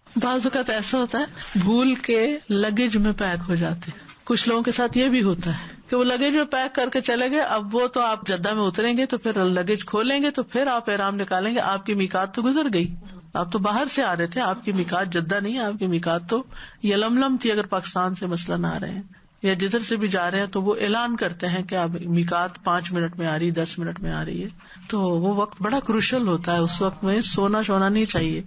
Speaker 1: بعض اوقات ایسا ہوتا ہے بھول کے لگیج میں پیک ہو جاتے. کچھ لوگوں کے ساتھ یہ بھی ہوتا ہے کہ وہ لگیج میں پیک کر کے چلے گئے، اب وہ تو آپ جدہ میں اتریں گے تو پھر لگیج کھولیں گے تو پھر آپ احرام نکالیں گے، آپ کی میقات تو گزر گئی. آپ تو باہر سے آ رہے تھے، آپ کی میقات جدہ نہیں، آپ کی میقات تو یلملم تھی. اگر پاکستان سے مثلاً آ رہے ہیں یا جدھر سے بھی جا رہے ہیں تو وہ اعلان کرتے ہیں کہ اب میقات 5 منٹ میں آ رہی، 10 منٹ میں آ رہی ہے. تو وہ وقت بڑا کروشل ہوتا ہے، اس وقت میں سونا نہیں چاہیے.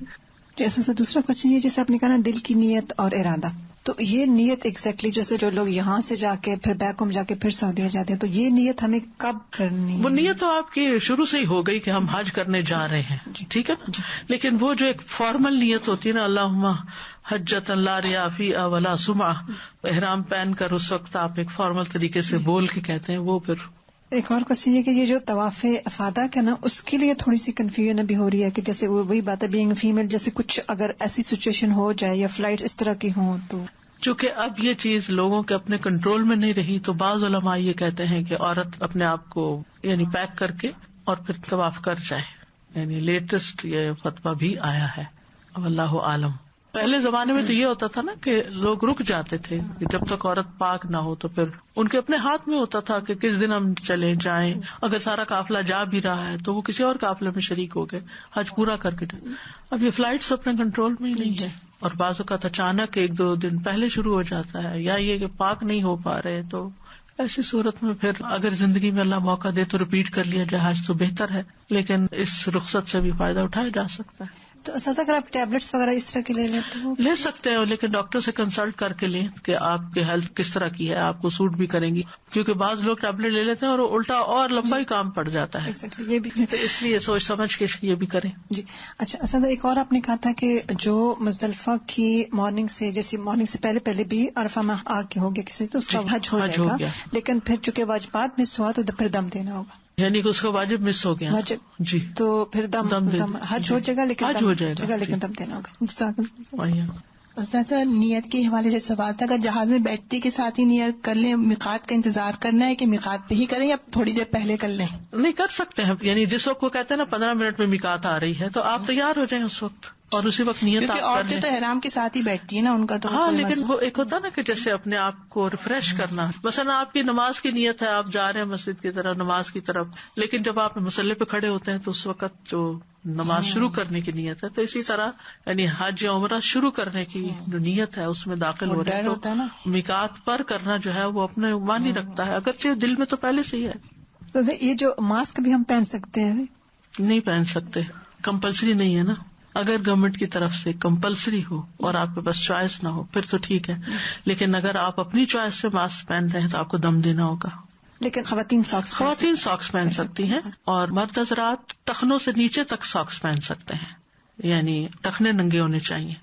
Speaker 3: جیسا دوسرا کوشچن یہ جیسے آپ نے کہا نا دل کی نیت اور ارادہ، تو یہ نیت ایگزیکٹلی جیسے جو لوگ یہاں سے جا کے پھر بیک ہوم جا کے پھر سعودیہ جاتے ہیں، تو یہ نیت ہمیں کب کرنی؟ وہ
Speaker 1: نیت تو آپ کی شروع سے ہی ہو گئی کہ ہم حج کرنے جا رہے ہیں. ٹھیک ہے نا، لیکن وہ جو ایک فارمل نیت ہوتی ہے نا، اللہم حجۃ لا ریاء فیہا ولا سمعہ، احرام پہن کر اس وقت آپ ایک فارمل طریقے سے بول کے کہتے ہیں، وہ پھر
Speaker 3: ایک اور کوشچن یہ کہ یہ جو طواف افادہ کا نا اس کے لیے تھوڑی سی کنفیوژن ابھی ہو رہی ہے کہ جیسے وہی بات ہے بینگ فیمیل، جیسے کچھ اگر ایسی سچویشن ہو جائے یا فلائٹ اس طرح کی ہوں تو
Speaker 1: چونکہ اب یہ چیز لوگوں کے اپنے کنٹرول میں نہیں رہی، تو بعض علماء یہ کہتے ہیں کہ عورت اپنے آپ کو یعنی پیک کر کے اور پھر طواف کر جائے. یعنی لیٹسٹ یہ فتویٰ بھی آیا ہے، واللہ عالم. پہلے زمانے میں تو یہ ہوتا تھا نا کہ لوگ رک جاتے تھے کہ جب تک عورت پاک نہ ہو، تو پھر ان کے اپنے ہاتھ میں ہوتا تھا کہ کس دن ہم چلے جائیں. اگر سارا قافلہ جا بھی رہا ہے تو وہ کسی اور قافلے میں شریک ہو گئے، حج پورا کر کے. اب یہ فلائٹس اپنے کنٹرول میں ہی نہیں ہے، اور بعض اوقات اچانک 1-2 دن پہلے شروع ہو جاتا ہے، یا یہ کہ پاک نہیں ہو پا رہے. تو ایسی صورت میں پھر اگر زندگی میں اللہ موقع دے تو ریپیٹ کر لیا جائے حج تو بہتر ہے، لیکن اس رخصت سے بھی فائدہ اٹھایا جا سکتا ہے.
Speaker 3: تو اساسا اگر آپ ٹیبلٹس وغیرہ اس طرح کے لے لیں تو
Speaker 1: لے سکتے ہیں، لیکن ڈاکٹر سے کنسلٹ کر کے لیں کہ آپ کی ہیلتھ کس طرح کی ہے، آپ کو سوٹ بھی کریں گی. کیونکہ بعض لوگ ٹیبلٹ لے لیتے ہیں اور الٹا اور لمبا ہی کام پڑ جاتا ہے.
Speaker 3: یہ بھی
Speaker 1: تو اس لیے سوچ سمجھ کے یہ بھی کریں.
Speaker 3: جی اچھا. اساسا ایک اور آپ نے کہا تھا کہ جو مزدلفہ کی مارننگ سے جیسے مارننگ سے پہلے بھی عرفہ میں آ کے ہو گیا کسی تو اس کا حج ہو جائے گا، لیکن پھر چونکہ واجبات مس ہوا تو پھر دم دینا ہوگا.
Speaker 1: یعنی کہ اس کا واجب مس ہو گیا جی،
Speaker 3: تو پھر دم حج ہو جائے گا، لیکن
Speaker 1: حج ہو جائے گا،
Speaker 3: لیکن دم دینا ہوگا.
Speaker 4: استاد سر نیت کے حوالے سے سوال تھا، اگر جہاز میں بیٹھتے کے ساتھ ہی نیت کر لیں، میقات کا انتظار کرنا ہے کہ میقات پہ ہی کریں یا تھوڑی دیر پہلے کر لیں؟
Speaker 1: نہیں کر سکتے ہیں، یعنی جس وقت وہ کہتے ہیں نا 15 منٹ میں میقات آ رہی ہے تو آپ تیار ہو جائیں اس وقت اور اسی وقت نیت آپ کر لیں.
Speaker 4: عورتیں تو احرام کے ساتھ ہی بیٹھتی ہیں نا، ان کا تو
Speaker 1: ہاں لیکن وہ ایک ہوتا ہے نا کہ جیسے اپنے آپ کو ریفریش کرنا. مثلا آپ کی نماز کی نیت ہے، آپ جا رہے ہیں مسجد کی طرف نماز کی طرف، لیکن جب آپ مصلی پہ کھڑے ہوتے ہیں تو اس وقت جو نماز شروع کرنے کی نیت ہے، تو اسی طرح یعنی حج یا عمرہ شروع کرنے کی جو نیت ہے اس میں داخل ہو رہے ہیں تو میقات پر کرنا جو ہے وہ اپنے معنی رکھتا ہے، اگرچہ دل میں تو پہلے سے ہی ہے.
Speaker 3: تو یہ جو ماسک بھی ہم پہن سکتے ہیں؟
Speaker 1: نہیں پہن سکتے، کمپلسری نہیں ہے نا. اگر گورنمنٹ کی طرف سے کمپلسری ہو اور آپ کے پاس چوائس نہ ہو پھر تو ٹھیک ہے، لیکن اگر آپ اپنی چوائس سے ماسک پہن رہے ہیں تو آپ کو دم دینا ہوگا.
Speaker 3: لیکن خواتین
Speaker 1: ساکس پہن سکتی ہیں اور مرد حضرات ٹخنوں سے نیچے تک ساکس پہن سکتے ہیں، یعنی ٹخنے ننگے ہونے چاہیے.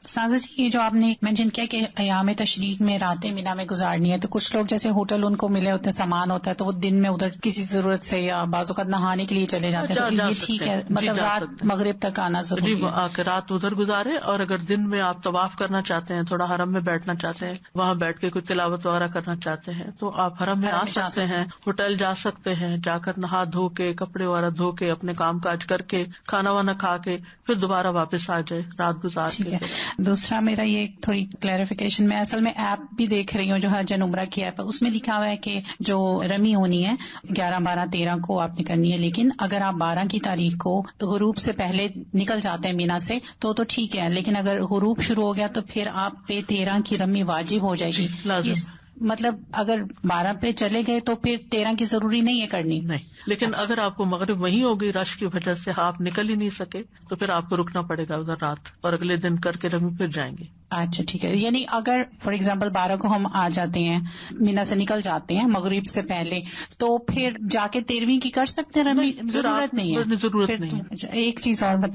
Speaker 5: استاذہ جی یہ جو آپ نے مینشن کیا کہ ایام تشریق میں راتیں مینا میں گزارنی ہے، تو کچھ لوگ جیسے ہوٹل ان کو ملے ہوتے ہیں، سامان ہوتا ہے تو وہ دن میں ادھر کسی ضرورت سے یا بعض اوقات نہانے کے لیے چلے جاتے ہیں، تو یہ ٹھیک ہے مطلب رات مغرب تک آنا ضروری ہے؟
Speaker 1: آ کے رات ادھر گزارے، اور اگر دن میں آپ طواف کرنا چاہتے ہیں، تھوڑا حرم میں بیٹھنا چاہتے ہیں، وہاں بیٹھ کے کوئی تلاوت وغیرہ کرنا چاہتے ہیں تو آپ حرم میں آ سکتے ہیں، ہوٹل جا سکتے ہیں، جا کر نہا دھو کے کپڑے وغیرہ دھو کے اپنے کام کاج کر کے کھانا وانا کھا کے پھر دوبارہ واپس آ جائے رات گزار کے.
Speaker 5: دوسرا میرا یہ تھوڑی کلیریفیکیشن، میں اصل میں ایپ بھی دیکھ رہی ہوں جو حج عمرہ کی ایپ ہے، اس میں لکھا ہوا ہے کہ جو رمی ہونی ہے 11، 12، 13 کو آپ نے کرنی ہے، لیکن اگر آپ 12 کی تاریخ کو غروب سے پہلے نکل جاتے ہیں مینا سے تو ٹھیک ہے، لیکن اگر غروب شروع ہو گیا تو پھر آپ پہ 13 کی رمی واجب ہو جائے گی. مطلب اگر 12 پہ چلے گئے تو پھر 13 کی ضروری نہیں ہے کرنی؟
Speaker 1: نہیں، لیکن اگر آپ کو مغرب وہیں ہو گئی رش کی وجہ سے آپ نکل ہی نہیں سکے تو پھر آپ کو رکنا پڑے گا ادھر رات، اور اگلے دن کر کے رمی پھر جائیں گے.
Speaker 5: اچھا ٹھیک ہے. یعنی اگر فار ایگزامپل 12 کو ہم آ جاتے ہیں مینا سے نکل جاتے ہیں مغرب سے پہلے، تو پھر جا کے 13ویں کی کر سکتے ہیں رمی؟ ضرورت نہیں ہے.
Speaker 1: ضرورت نہیں.
Speaker 5: ایک چیز اور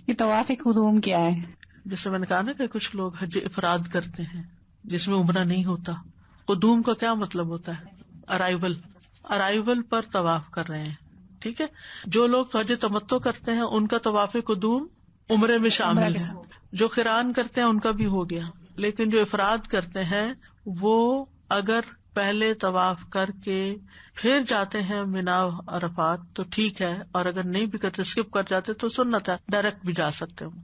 Speaker 5: یہ طواف قدوم کیا ہے؟
Speaker 1: جیسے میں نے کہا نا کہ کچھ لوگ حج افراد کرتے ہیں جس میں عمرہ نہیں ہوتا. قدوم کا کیا مطلب ہوتا ہے؟ ارائیول پر طواف کر رہے ہیں. ٹھیک ہے، جو لوگ حج تمتع کرتے ہیں ان کا طواف قدوم عمرے میں شامل ہے، جو قران کرتے ہیں ان کا بھی ہو گیا. لیکن جو افراد کرتے ہیں وہ اگر پہلے طواف کر کے پھر جاتے ہیں مینا عرفات تو ٹھیک ہے، اور اگر نہیں بھی کرتے اسکپ کر جاتے تو سنت ہے، ڈائریکٹ بھی جا سکتے ہوں.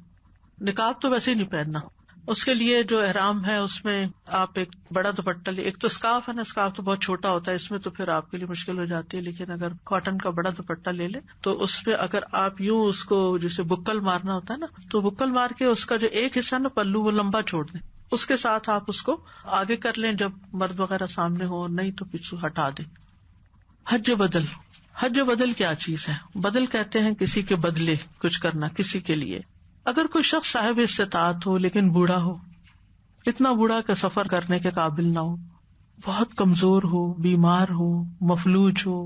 Speaker 1: نقاب تو ویسے ہی نہیں پہننا. اس کے لیے جو احرام ہے اس میں آپ ایک بڑا دوپٹہ لے. ایک تو اسکارف ہے نا، اسکارف تو بہت چھوٹا ہوتا ہے، اس میں تو پھر آپ کے لیے مشکل ہو جاتی ہے، لیکن اگر کاٹن کا بڑا دوپٹہ لے لے تو اس پہ اگر آپ یوں اس کو جیسے بکل مارنا ہوتا ہے نا، تو بکل مار کے اس کا جو ایک حصہ نا پلو وہ لمبا چھوڑ دیں، اس کے ساتھ آپ اس کو آگے کر لیں جب مرد وغیرہ سامنے ہو، نہیں تو پیچھے ہٹا دیں. حج بدل کیا چیز ہے؟ بدل کہتے ہیں کسی کے بدلے کچھ کرنا کسی کے لیے. اگر کوئی شخص صاحب استطاعت ہو لیکن بوڑھا ہو، اتنا بوڑھا کہ سفر کرنے کے قابل نہ ہو، بہت کمزور ہو، بیمار ہو، مفلوج ہو،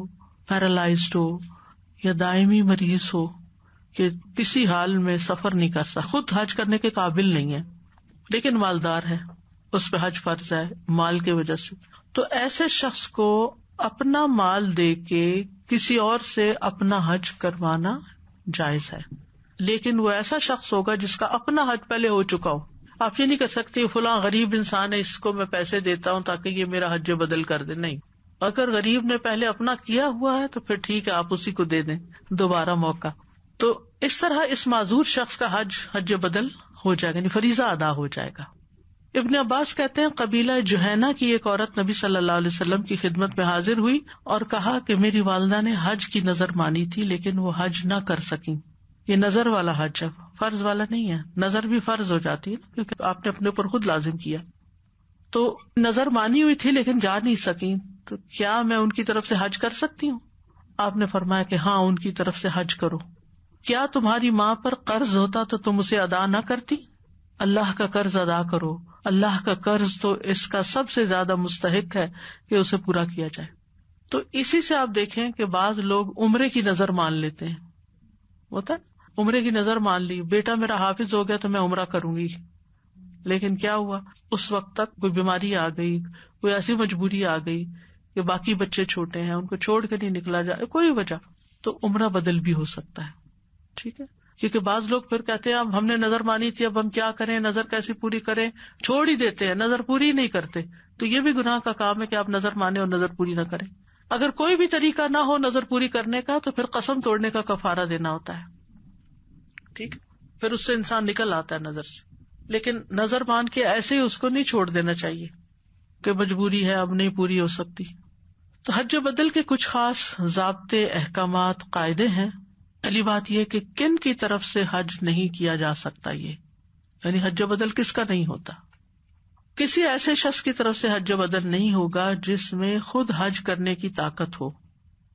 Speaker 1: پیرالائزڈ ہو، یا دائمی مریض ہو کہ کسی حال میں سفر نہیں کر سکتا، خود حج کرنے کے قابل نہیں ہے لیکن مالدار ہے، اس پہ حج فرض ہے مال کی وجہ سے، تو ایسے شخص کو اپنا مال دے کے کسی اور سے اپنا حج کروانا جائز ہے. لیکن وہ ایسا شخص ہوگا جس کا اپنا حج پہلے ہو چکا ہو. آپ یہ نہیں کہہ سکتے فلاں غریب انسان ہے، اس کو میں پیسے دیتا ہوں تاکہ یہ میرا حج بدل کر دے. نہیں، اگر غریب نے پہلے اپنا کیا ہوا ہے تو پھر ٹھیک ہے، آپ اسی کو دے دیں دوبارہ موقع. تو اس طرح اس معذور شخص کا حج بدل ہو جائے گا، یعنی فریضہ ادا ہو جائے گا. ابن عباس کہتے ہیں قبیلہ جوہینہ کی ایک عورت نبی صلی اللہ علیہ وسلم کی خدمت میں حاضر ہوئی اور کہا کہ میری والدہ نے حج کی نظر مانی تھی لیکن وہ حج نہ کر سکیں. یہ نظر والا حج ہے، فرض والا نہیں ہے. نظر بھی فرض ہو جاتی ہے کیونکہ آپ نے اپنے اوپر خود لازم کیا. تو نظر مانی ہوئی تھی لیکن جا نہیں سکی، تو کیا میں ان کی طرف سے حج کر سکتی ہوں؟ آپ نے فرمایا کہ ہاں، ان کی طرف سے حج کرو. کیا تمہاری ماں پر قرض ہوتا تو تم اسے ادا نہ کرتی؟ اللہ کا قرض ادا کرو. اللہ کا قرض تو اس کا سب سے زیادہ مستحق ہے کہ اسے پورا کیا جائے. تو اسی سے آپ دیکھیں کہ بعض لوگ عمرے کی نظر مان لیتے ہیں. ہوتا ہے عمرے کی نظر مان لی، بیٹا میرا حافظ ہو گیا تو میں عمرہ کروں گی، لیکن کیا ہوا اس وقت تک کوئی بیماری آ گئی، کوئی ایسی مجبوری آ گئی کہ باقی بچے چھوٹے ہیں، ان کو چھوڑ کے نہیں نکلا جائے، کوئی وجہ، تو عمرہ بدل بھی ہو سکتا ہے. ٹھیک ہے، کیونکہ بعض لوگ پھر کہتے ہیں اب ہم نے نظر مانی تھی، اب ہم کیا کریں، نظر کیسی پوری کریں، چھوڑ ہی دیتے ہیں، نظر پوری نہیں کرتے. تو یہ بھی گناہ کا کام ہے کہ آپ نظر مانے اور نظر پوری نہ کریں. اگر کوئی بھی طریقہ نہ ہو نظر پوری کرنے کا تو پھر قسم توڑنے کا کفارہ دینا ہوتا ہے. ٹھیک، پھر اس سے انسان نکل آتا ہے نظر سے. لیکن نظر مان کے ایسے ہی اس کو نہیں چھوڑ دینا چاہیے کہ مجبوری ہے اب نہیں پوری ہو سکتی. تو حج بدل کے کچھ خاص ضابطے، احکامات، قاعدے ہیں. پہلی بات یہ کہ کن کی طرف سے حج نہیں کیا جا سکتا، یہ یعنی حج بدل کس کا نہیں ہوتا. کسی ایسے شخص کی طرف سے حج بدل نہیں ہوگا جس میں خود حج کرنے کی طاقت ہو،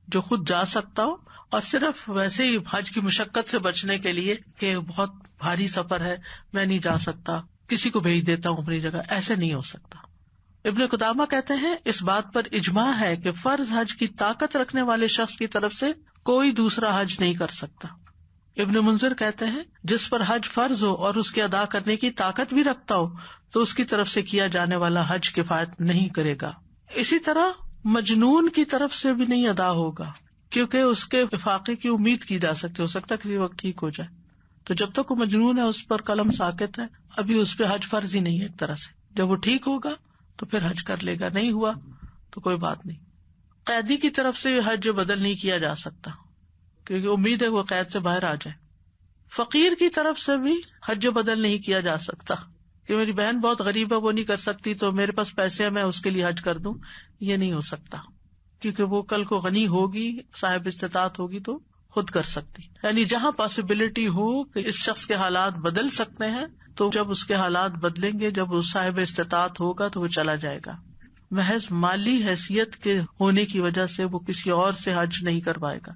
Speaker 1: جو خود جا سکتا ہو اور صرف ویسے ہی حج کی مشقت سے بچنے کے لیے کہ بہت بھاری سفر ہے میں نہیں جا سکتا، کسی کو بھیج دیتا ہوں اپنی جگہ، ایسے نہیں ہو سکتا. ابن قدامہ کہتے ہیں اس بات پر اجماع ہے کہ فرض حج کی طاقت رکھنے والے شخص کی طرف سے کوئی دوسرا حج نہیں کر سکتا. ابن منذر کہتے ہیں جس پر حج فرض ہو اور اس کے ادا کرنے کی طاقت بھی رکھتا ہو تو اس کی طرف سے کیا جانے والا حج کفایت نہیں کرے گا. اسی طرح مجنون کی طرف سے بھی نہیں ادا ہوگا کیونکہ اس کے افاقے کی امید کی جا سکتی، ہو سکتا ہے کسی وقت ٹھیک ہو جائے. تو جب تک وہ مجنون ہے اس پر قلم ساکت ہے، ابھی اس پہ حج فرض ہی نہیں ہے ایک طرح سے. جب وہ ٹھیک ہوگا تو پھر حج کر لے گا، نہیں ہوا تو کوئی بات نہیں. قیدی کی طرف سے حج بدل نہیں کیا جا سکتا کیونکہ امید ہے وہ قید سے باہر آ جائے. فقیر کی طرف سے بھی حج بدل نہیں کیا جا سکتا کہ میری بہن بہت غریب ہے وہ نہیں کر سکتی تو میرے پاس پیسے ہیں میں اس کے لیے حج کر دوں، یہ نہیں ہو سکتا کیونکہ وہ کل کو غنی ہوگی، صاحب استطاعت ہوگی تو خود کر سکتی. یعنی جہاں پاسبلٹی ہو کہ اس شخص کے حالات بدل سکتے ہیں تو جب اس کے حالات بدلیں گے، جب وہ صاحب استطاعت ہوگا تو وہ چلا جائے گا. محض مالی حیثیت کے ہونے کی وجہ سے وہ کسی اور سے حج نہیں کروائے گا.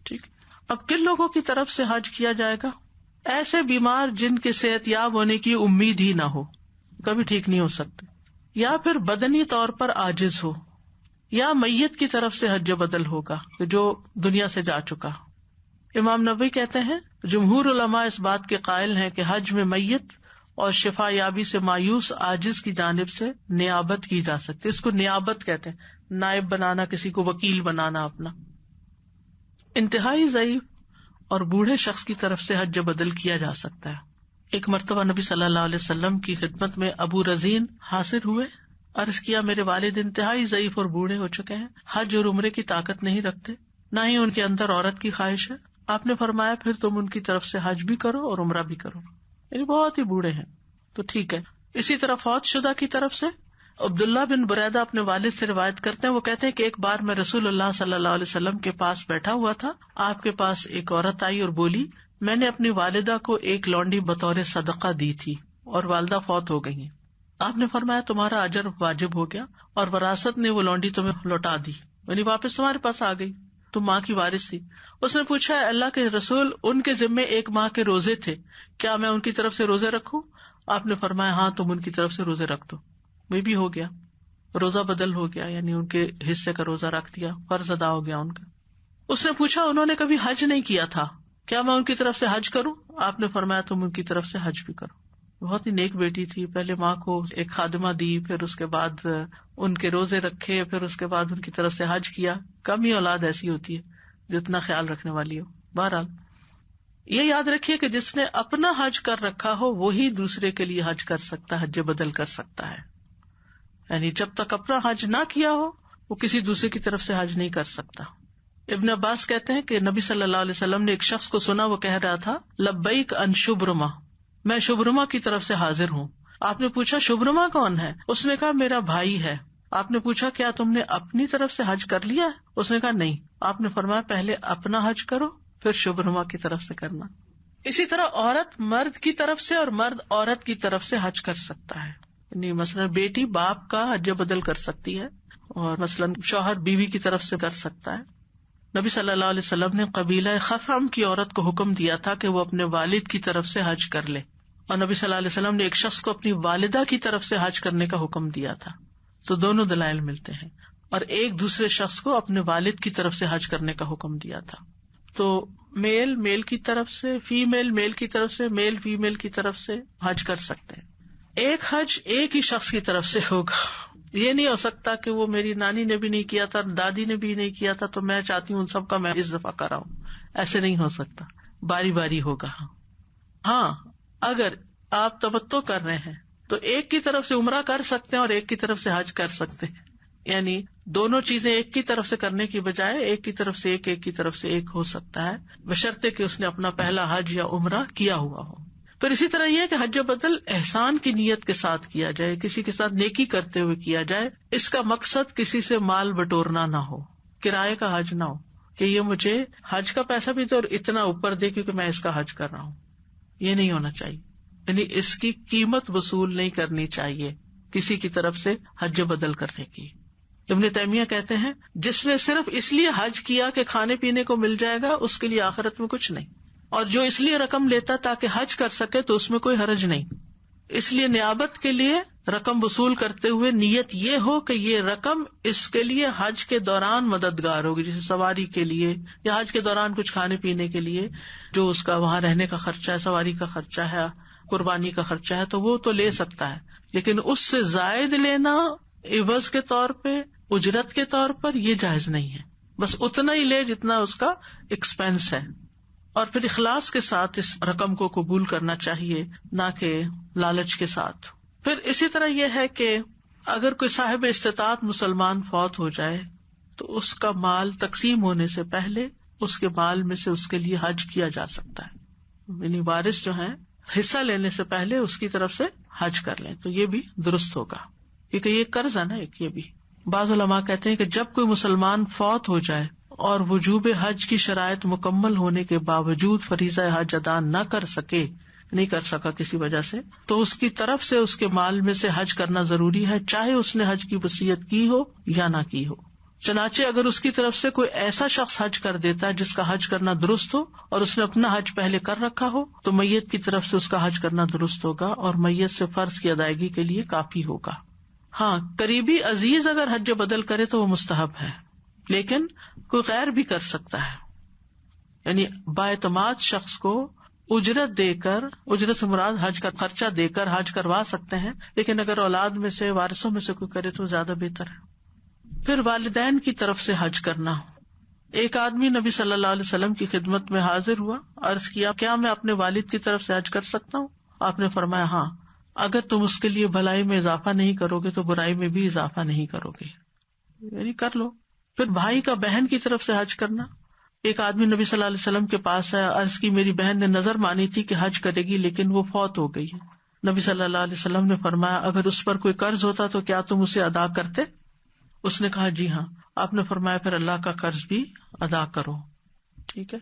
Speaker 1: ٹھیک، اب کن لوگوں کی طرف سے حج کیا جائے گا؟ ایسے بیمار جن کے صحت یاب ہونے کی امید ہی نہ ہو، کبھی ٹھیک نہیں ہو سکتے، یا پھر بدنی طور پر عاجز ہو، یا میت کی طرف سے حج بدل ہوگا جو دنیا سے جا چکا. امام نووی کہتے ہیں جمہور علماء اس بات کے قائل ہیں کہ حج میں میت اور شفا یابی سے مایوس عاجز کی جانب سے نیابت کی جا سکتی. اس کو نیابت کہتے ہیں، نائب بنانا، کسی کو وکیل بنانا اپنا. انتہائی ضعیف اور بوڑھے شخص کی طرف سے حج بدل کیا جا سکتا ہے. ایک مرتبہ نبی صلی اللہ علیہ وسلم کی خدمت میں ابو رزین حاضر ہوئے. عرض کیا میرے والد انتہائی ضعیف اور بوڑھے ہو چکے ہیں، حج اور عمرے کی طاقت نہیں رکھتے، نہ ہی ان کے اندر عورت کی خواہش ہے. آپ نے فرمایا پھر تم ان کی طرف سے حج بھی کرو اور عمرہ بھی کرو، یعنی بہت ہی بوڑھے ہیں تو ٹھیک ہے. اسی طرح فوت شدہ کی طرف سے عبداللہ بن بریدہ اپنے والد سے روایت کرتے ہیں، وہ کہتے ہیں کہ ایک بار میں رسول اللہ صلی اللہ علیہ وسلم کے پاس بیٹھا ہوا تھا. آپ کے پاس ایک عورت آئی اور بولی میں نے اپنی والدہ کو ایک لونڈی بطور صدقہ دی تھی اور والدہ فوت ہو گئی ہیں. آپ نے فرمایا تمہارا اجر واجب ہو گیا اور وراثت نے وہ لونڈی تمہیں لوٹا دی، یعنی واپس تمہارے پاس آ گئی، تم ماں کی وارث تھی. اس نے پوچھا اللہ کے رسول ان کے ذمے ایک ماہ کے روزے تھے، کیا میں ان کی طرف سے روزے رکھوں؟ آپ نے فرمایا ہاں تم ان کی طرف سے روزے رکھ دو. وہ بھی ہو گیا، روزہ بدل ہو گیا، یعنی ان کے حصے کا روزہ رکھ دیا، فرض ادا ہو گیا ان کا. اس نے پوچھا انہوں نے کبھی حج نہیں کیا تھا، کیا میں ان کی طرف سے حج کروں؟ آپ نے فرمایا تم ان کی طرف سے حج بھی کرو. بہت ہی نیک بیٹی تھی، پہلے ماں کو ایک خادمہ دی، پھر اس کے بعد ان کے روزے رکھے، پھر اس کے بعد ان کی طرف سے حج کیا. کم ہی اولاد ایسی ہوتی ہے جو اتنا خیال رکھنے والی ہو. بہرحال یہ یاد رکھیے کہ جس نے اپنا حج کر رکھا ہو وہی دوسرے کے لیے حج کر سکتا ہے، حج بدل کر سکتا ہے. یعنی جب تک اپنا حج نہ کیا ہو وہ کسی دوسرے کی طرف سے حج نہیں کر سکتا. ابن عباس کہتے ہیں کہ نبی صلی اللہ علیہ وسلم نے ایک شخص کو سنا، وہ کہہ رہا تھا لبیک ان شبرما، میں شبرما کی طرف سے حاضر ہوں. آپ نے پوچھا شبرما کون ہے؟ اس نے کہا میرا بھائی ہے. آپ نے پوچھا کیا تم نے اپنی طرف سے حج کر لیا؟ اس نے کہا نہیں. آپ نے فرمایا پہلے اپنا حج کرو پھر شبرما کی طرف سے کرنا. اسی طرح عورت مرد کی طرف سے اور مرد عورت کی طرف سے حج کر سکتا ہے. یعنی مثلاً بیٹی باپ کا حج بدل کر سکتی ہے اور مثلاً شوہر بیوی کی طرف سے کر سکتا ہے. نبی صلی اللہ علیہ وسلم نے قبیلہ خثعم کی عورت کو حکم دیا تھا کہ وہ اپنے والد کی طرف سے حج کر لے، اور نبی صلی اللہ علیہ وسلم نے ایک شخص کو اپنی والدہ کی طرف سے حج کرنے کا حکم دیا تھا. تو دونوں دلائل ملتے ہیں. اور ایک دوسرے شخص کو اپنے والد کی طرف سے حج کرنے کا حکم دیا تھا. تو میل میل کی طرف سے، فیمیل میل کی طرف سے، میل فیمیل کی طرف سے حج کر سکتے ہیں. ایک حج ایک ہی شخص کی طرف سے ہوگا. یہ نہیں ہو سکتا کہ وہ میری نانی نے بھی نہیں کیا تھا، دادی نے بھی نہیں کیا تھا، تو میں چاہتی ہوں ان سب کا میں اس دفعہ کراؤں. ایسے نہیں ہو سکتا. باری باری ہوگا. ہاں اگر آپ تمتع کر رہے ہیں تو ایک کی طرف سے عمرہ کر سکتے ہیں اور ایک کی طرف سے حج کر سکتے ہیں، یعنی دونوں چیزیں ایک کی طرف سے کرنے کی بجائے ایک کی طرف سے ایک کی طرف سے ایک ہو سکتا ہے، بشرطے کہ اس نے اپنا پہلا حج یا عمرہ کیا ہوا ہو. پھر اسی طرح یہ کہ حج بدل احسان کی نیت کے ساتھ کیا جائے، کسی کے ساتھ نیکی کرتے ہوئے کیا جائے. اس کا مقصد کسی سے مال بٹورنا نہ ہو، کرائے کا حج نہ ہو کہ یہ مجھے حج کا پیسہ بھی دے اور اتنا اوپر دے کیونکہ میں اس کا حج کر رہا ہوں. یہ نہیں ہونا چاہیے، یعنی اس کی قیمت وصول نہیں کرنی چاہیے کسی کی طرف سے حج بدل کرنے کی. ابن تیمیہ کہتے ہیں جس نے صرف اس لیے حج کیا کہ کھانے پینے کو مل جائے گا اس کے لیے آخرت میں کچھ نہیں، اور جو اس لیے رقم لیتا تاکہ حج کر سکے تو اس میں کوئی حرج نہیں. اس لیے نیابت کے لیے رقم وصول کرتے ہوئے نیت یہ ہو کہ یہ رقم اس کے لیے حج کے دوران مددگار ہوگی، جیسے سواری کے لیے یا حج کے دوران کچھ کھانے پینے کے لیے جو اس کا وہاں رہنے کا خرچہ ہے، سواری کا خرچہ ہے، قربانی کا خرچہ ہے، تو وہ تو لے سکتا ہے. لیکن اس سے زائد لینا عوض کے طور پہ، اجرت کے طور پر، یہ جائز نہیں ہے. بس اتنا ہی لے جتنا اس کا ایکسپینس ہے، اور پھر اخلاص کے ساتھ اس رقم کو قبول کرنا چاہیے، نہ کہ لالچ کے ساتھ. پھر اسی طرح یہ ہے کہ اگر کوئی صاحب استطاعت مسلمان فوت ہو جائے تو اس کا مال تقسیم ہونے سے پہلے اس کے مال میں سے اس کے لیے حج کیا جا سکتا ہے، یعنی وارث جو ہیں حصہ لینے سے پہلے اس کی طرف سے حج کر لیں تو یہ بھی درست ہوگا، کیونکہ یہ قرض ہے نا ایک. یہ بھی بعض علماء کہتے ہیں کہ جب کوئی مسلمان فوت ہو جائے اور وجوب حج کی شرائط مکمل ہونے کے باوجود فریضہ حج ادا نہیں کر سکا کسی وجہ سے، تو اس کی طرف سے اس کے مال میں سے حج کرنا ضروری ہے، چاہے اس نے حج کی وصیت کی ہو یا نہ کی ہو. چنانچہ اگر اس کی طرف سے کوئی ایسا شخص حج کر دیتا ہے جس کا حج کرنا درست ہو اور اس نے اپنا حج پہلے کر رکھا ہو تو میت کی طرف سے اس کا حج کرنا درست ہوگا اور میت سے فرض کی ادائیگی کے لیے کافی ہوگا. ہاں قریبی عزیز اگر حج بدل کرے تو وہ مستحب ہے، لیکن کوئی غیر بھی کر سکتا ہے، یعنی بااعتماد شخص کو اجرت دے کر، اجرت سے مراد حج کا خرچہ دے کر حج کروا سکتے ہیں، لیکن اگر اولاد میں سے، وارثوں میں سے کوئی کرے تو زیادہ بہتر ہے. پھر والدین کی طرف سے حج کرنا. ایک آدمی نبی صلی اللہ علیہ وسلم کی خدمت میں حاضر ہوا، عرض کیا کیا میں اپنے والد کی طرف سے حج کر سکتا ہوں؟ آپ نے فرمایا ہاں، اگر تم اس کے لیے بھلائی میں اضافہ نہیں کرو گے تو برائی میں بھی اضافہ نہیں کرو گے، یعنی کر لو. پھر بھائی کا بہن کی طرف سے حج کرنا. ایک آدمی نبی صلی اللہ علیہ وسلم کے پاس آیا، عرض کی میری بہن نے نظر مانی تھی کہ حج کرے گی لیکن وہ فوت ہو گئی ہے. نبی صلی اللہ علیہ وسلم نے فرمایا اگر اس پر کوئی قرض ہوتا تو کیا تم اسے ادا کرتے؟ اس نے کہا جی ہاں. آپ نے فرمایا پھر اللہ کا قرض بھی ادا کرو. ٹھیک ہے.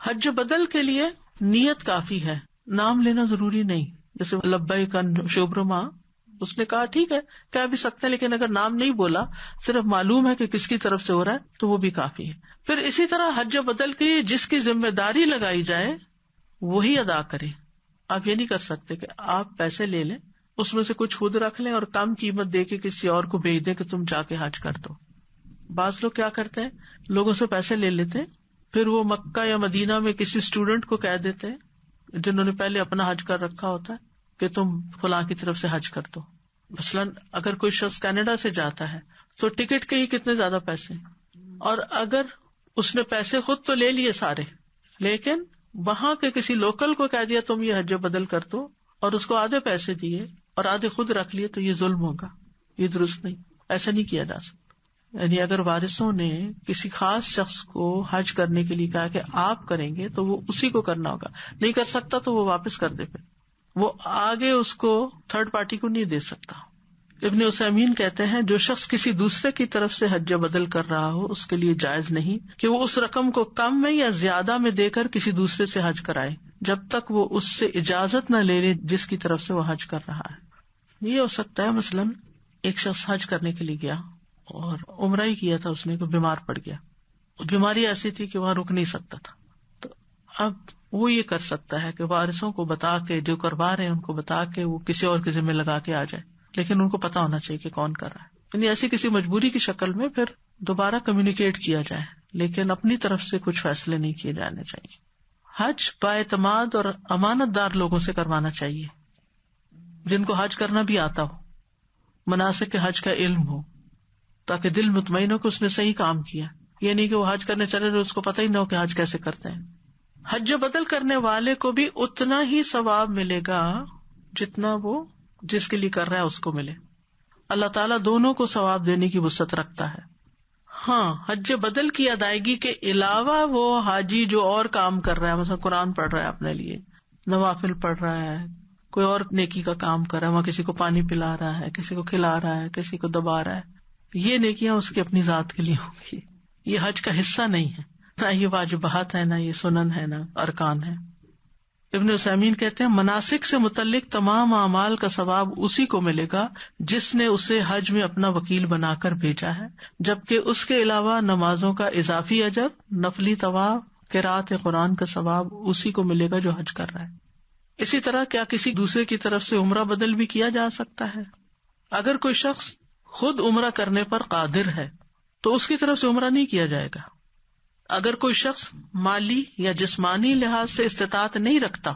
Speaker 1: حج بدل کے لیے نیت کافی ہے، نام لینا ضروری نہیں. جیسے لبیک شبرما، اس نے کہا ٹھیک ہے کہہ بھی سکتے ہیں، لیکن اگر نام نہیں بولا، صرف معلوم ہے کہ کس کی طرف سے ہو رہا ہے تو وہ بھی کافی ہے. پھر اسی طرح حج بدل کی جس کی ذمہ داری لگائی جائے وہی ادا کرے. آپ یہ نہیں کر سکتے کہ آپ پیسے لے لیں، اس میں سے کچھ خود رکھ لیں اور کم قیمت دے کے کسی اور کو بھیج دیں کہ تم جا کے حج کر دو. بعض لوگ کیا کرتے ہیں، لوگوں سے پیسے لے لیتے، پھر وہ مکہ یا مدینہ میں کسی اسٹوڈنٹ کو کہہ دیتے ہیں جنہوں نے پہلے اپنا حج کر رکھا ہوتا ہے کہ تم فلاں کی طرف سے حج کر دو. مثلاً اگر کوئی شخص کینیڈا سے جاتا ہے تو ٹکٹ کے ہی کتنے زیادہ پیسے، اور اگر اس نے پیسے خود تو لے لیے سارے، لیکن وہاں کے کسی لوکل کو کہہ دیا تم یہ حج بدل کر دو اور اس کو آدھے پیسے دیے اور آدھے خود رکھ لیے، تو یہ ظلم ہوگا، یہ درست نہیں، ایسا نہیں کیا جا سکتا. یعنی اگر وارثوں نے کسی خاص شخص کو حج کرنے کے لیے کہا کہ آپ کریں گے تو وہ اسی کو کرنا ہوگا، نہیں کر سکتا تو وہ واپس کر دے، پھر وہ آگے اس کو تھرڈ پارٹی کو نہیں دے سکتا. ابن عثیمین کہتے ہیں جو شخص کسی دوسرے کی طرف سے حج بدل کر رہا ہو اس کے لیے جائز نہیں کہ وہ اس رقم کو کم میں یا زیادہ میں دے کر کسی دوسرے سے حج کرائے جب تک وہ اس سے اجازت نہ لے لے جس کی طرف سے وہ حج کر رہا ہے. یہ ہو سکتا ہے مثلاً ایک شخص حج کرنے کے لیے گیا اور عمرہ ہی کیا تھا، اس نے کوئی بیمار پڑ گیا، بیماری ایسی تھی کہ وہاں رک نہیں سکتا تھا، تو اب وہ یہ کر سکتا ہے کہ وارثوں کو بتا کے، جو کروا رہے ہیں ان کو بتا کے وہ کسی اور کے ذمہ لگا کے آ جائے، لیکن ان کو پتا ہونا چاہیے کہ کون کر رہا ہے. یعنی ایسی کسی مجبوری کی شکل میں پھر دوبارہ کمیونیکیٹ کیا جائے، لیکن اپنی طرف سے کچھ فیصلے نہیں کیے جانے چاہیے. حج بااعتماد اور امانت دار لوگوں سے کروانا چاہیے جن کو حج کرنا بھی آتا ہو، مناسک کے حج کا علم ہو، تاکہ دل مطمئن ہو کہ اس نے صحیح کام کیا. یہ نہیں کہ وہ حج کرنے چلے رہے اس کو پتہ ہی نہ ہو کہ حج کیسے کرتے ہیں. حج بدل کرنے والے کو بھی اتنا ہی ثواب ملے گا جتنا وہ جس کے لیے کر رہا ہے اس کو ملے. اللہ تعالیٰ دونوں کو ثواب دینے کی وسعت رکھتا ہے. ہاں، حج بدل کی ادائیگی کے علاوہ وہ حاجی جو اور کام کر رہا ہے، مثلا قرآن پڑھ رہا ہے اپنے لیے، نوافل پڑھ رہا ہے، کوئی اور نیکی کا کام کر رہا ہے، وہاں کسی کو پانی پلا رہا ہے، کسی کو کھلا رہا ہے، کسی کو دبا رہا ہے، یہ نیکیاں اس کی اپنی ذات کے لیے ہوں گی. یہ حج کا حصہ نہیں ہے، نہ یہ واجبات ہے، نہ یہ سنن ہے، نہ ارکان ہے. ابن عثیمین کہتے ہیں مناسک سے متعلق تمام اعمال کا ثواب اسی کو ملے گا جس نے اسے حج میں اپنا وکیل بنا کر بھیجا ہے، جبکہ اس کے علاوہ نمازوں کا اضافی اجر، نفلی طواف، قراءت قرآن کا ثواب اسی کو ملے گا جو حج کر رہا ہے. اسی طرح کیا کسی دوسرے کی طرف سے عمرہ بدل بھی کیا جا سکتا ہے؟ اگر کوئی شخص خود عمرہ کرنے پر قادر ہے تو اس کی طرف سے عمرہ نہیں کیا جائے گا. اگر کوئی شخص مالی یا جسمانی لحاظ سے استطاعت نہیں رکھتا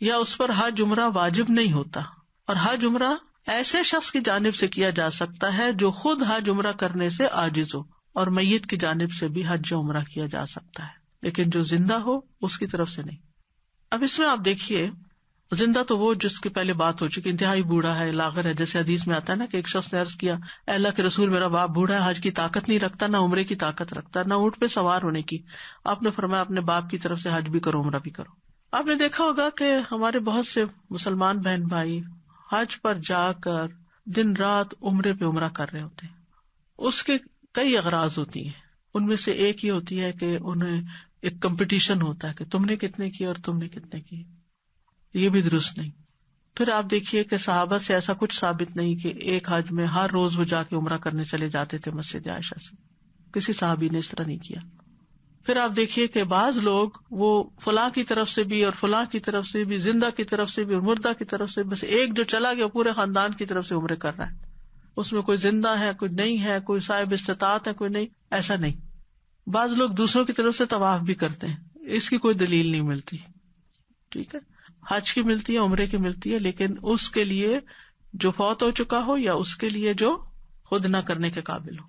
Speaker 1: یا اس پر حج عمرہ واجب نہیں ہوتا، اور حج عمرہ ایسے شخص کی جانب سے کیا جا سکتا ہے جو خود حج عمرہ کرنے سے عاجز ہو، اور میت کی جانب سے بھی حج عمرہ کیا جا سکتا ہے، لیکن جو زندہ ہو اس کی طرف سے نہیں. اب اس میں آپ دیکھیے، زندہ تو وہ جس کی پہلے بات ہو چکی، انتہائی بوڑھا ہے، لاغر ہے، جیسے حدیث میں آتا ہے نا کہ ایک شخص نے عرض کیا، اے اللہ کے رسول، میرا باپ بوڑھا ہے، حج کی طاقت نہیں رکھتا، نہ عمرے کی طاقت رکھتا، نہ اونٹ پہ سوار ہونے کی. آپ نے فرمایا اپنے باپ کی طرف سے حج بھی کرو، عمرہ بھی کرو. آپ نے دیکھا ہوگا کہ ہمارے بہت سے مسلمان بہن بھائی حج پر جا کر دن رات عمرے پہ عمرہ کر رہے ہوتے ہیں. اس کے کئی اغراض ہوتی ہیں، ان میں سے ایک یہ ہوتی ہے کہ انہیں ایک کمپٹیشن ہوتا ہے کہ تم نے کتنے کی اور تم نے کتنے کی. یہ بھی درست نہیں. پھر آپ دیکھیے کہ صحابہ سے ایسا کچھ ثابت نہیں کہ ایک حج میں ہر روز وہ جا کے عمرہ کرنے چلے جاتے تھے مسجد عائشہ سے، کسی صحابی نے اس طرح نہیں کیا. پھر آپ دیکھیے کہ بعض لوگ وہ فلاں کی طرف سے بھی اور فلاں کی طرف سے بھی، زندہ کی طرف سے بھی اور مردہ کی طرف سے، بس ایک جو چلا گیا پورے خاندان کی طرف سے عمرے کر رہا ہے. اس میں کوئی زندہ ہے، کوئی نہیں ہے، کوئی صاحب استطاعت ہے، کوئی نہیں، ایسا نہیں. بعض لوگ دوسروں کی طرف سے طواف بھی کرتے ہیں، اس کی کوئی دلیل نہیں ملتی. ٹھیک ہے، حج کی ملتی ہے، عمرے کی ملتی ہے، لیکن اس کے لیے جو فوت ہو چکا ہو یا اس کے لیے جو خود نہ کرنے کے قابل ہو.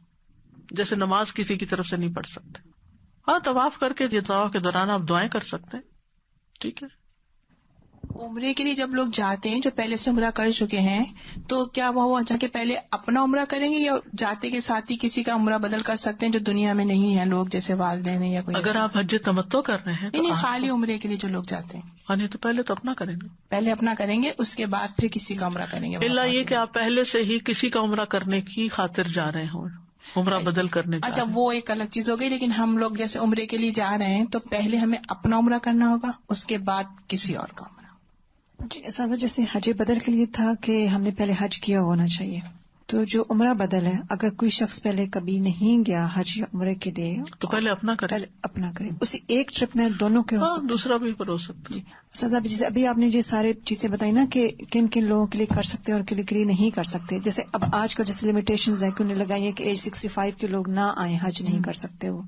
Speaker 1: جیسے نماز کسی کی طرف سے نہیں پڑھ سکتے. ہاں، طواف کر کے طواف کے دوران آپ دعائیں کر سکتے ہیں. ٹھیک ہے.
Speaker 4: عمرے کے لیے جب لوگ جاتے ہیں جو پہلے سے عمرہ کر چکے ہیں، تو کیا وہ جا کے پہلے اپنا عمرہ کریں گے یا جاتے کے ساتھ ہی کسی کا عمرہ بدل کر سکتے ہیں جو دنیا میں نہیں ہے لوگ، جیسے والدین ہیں یا کوئی؟
Speaker 1: اگر آپ حج تمتع کر رہے ہیں
Speaker 4: نہیں، خالی عمرے کے لیے جو لوگ جاتے ہیں،
Speaker 1: نہیں تو پہلے تو اپنا کریں گے،
Speaker 4: پہلے اپنا کریں گے، اس کے بعد پھر کسی کا عمرہ کریں گے.
Speaker 1: اللہ یہ کہ آپ پہلے سے ہی کسی کا عمرہ کرنے کی خاطر جا رہے ہوں، عمرہ بدل کرنے.
Speaker 4: اچھا، وہ ایک الگ چیز ہو گئی. لیکن ہم لوگ جیسے عمرے کے لیے جا رہے ہیں تو پہلے ہمیں اپنا عمرہ کرنا ہوگا، اس کے بعد کسی اور کا عمرہ.
Speaker 3: جی اساتذہ، جیسے حج بدل کے لیے تھا کہ ہم نے پہلے حج کیا ہونا چاہیے، تو جو عمرہ بدل ہے، اگر کوئی شخص پہلے کبھی نہیں گیا حج یا عمرے کے لیے
Speaker 1: تو پہلے اپنا کرے،
Speaker 3: پہلے اپنا کرے. اسی ایک ٹرپ میں دونوں کے ہو سکتے،
Speaker 1: دوسرا بھی ہو سکتا ہے.
Speaker 3: اساتذہ جیسے ابھی آپ نے یہ سارے چیزیں بتائی نا کہ کن کن لوگوں کے لیے کر سکتے ہیں اور کن کے لیے نہیں کر سکتے. جیسے اب آج کل جیسے لمیٹیشنز ہے کہ انہیں لگائی ہے کہ ایج 65 کے لوگ نہ آئیں، حج نہیں کر سکتے وہ.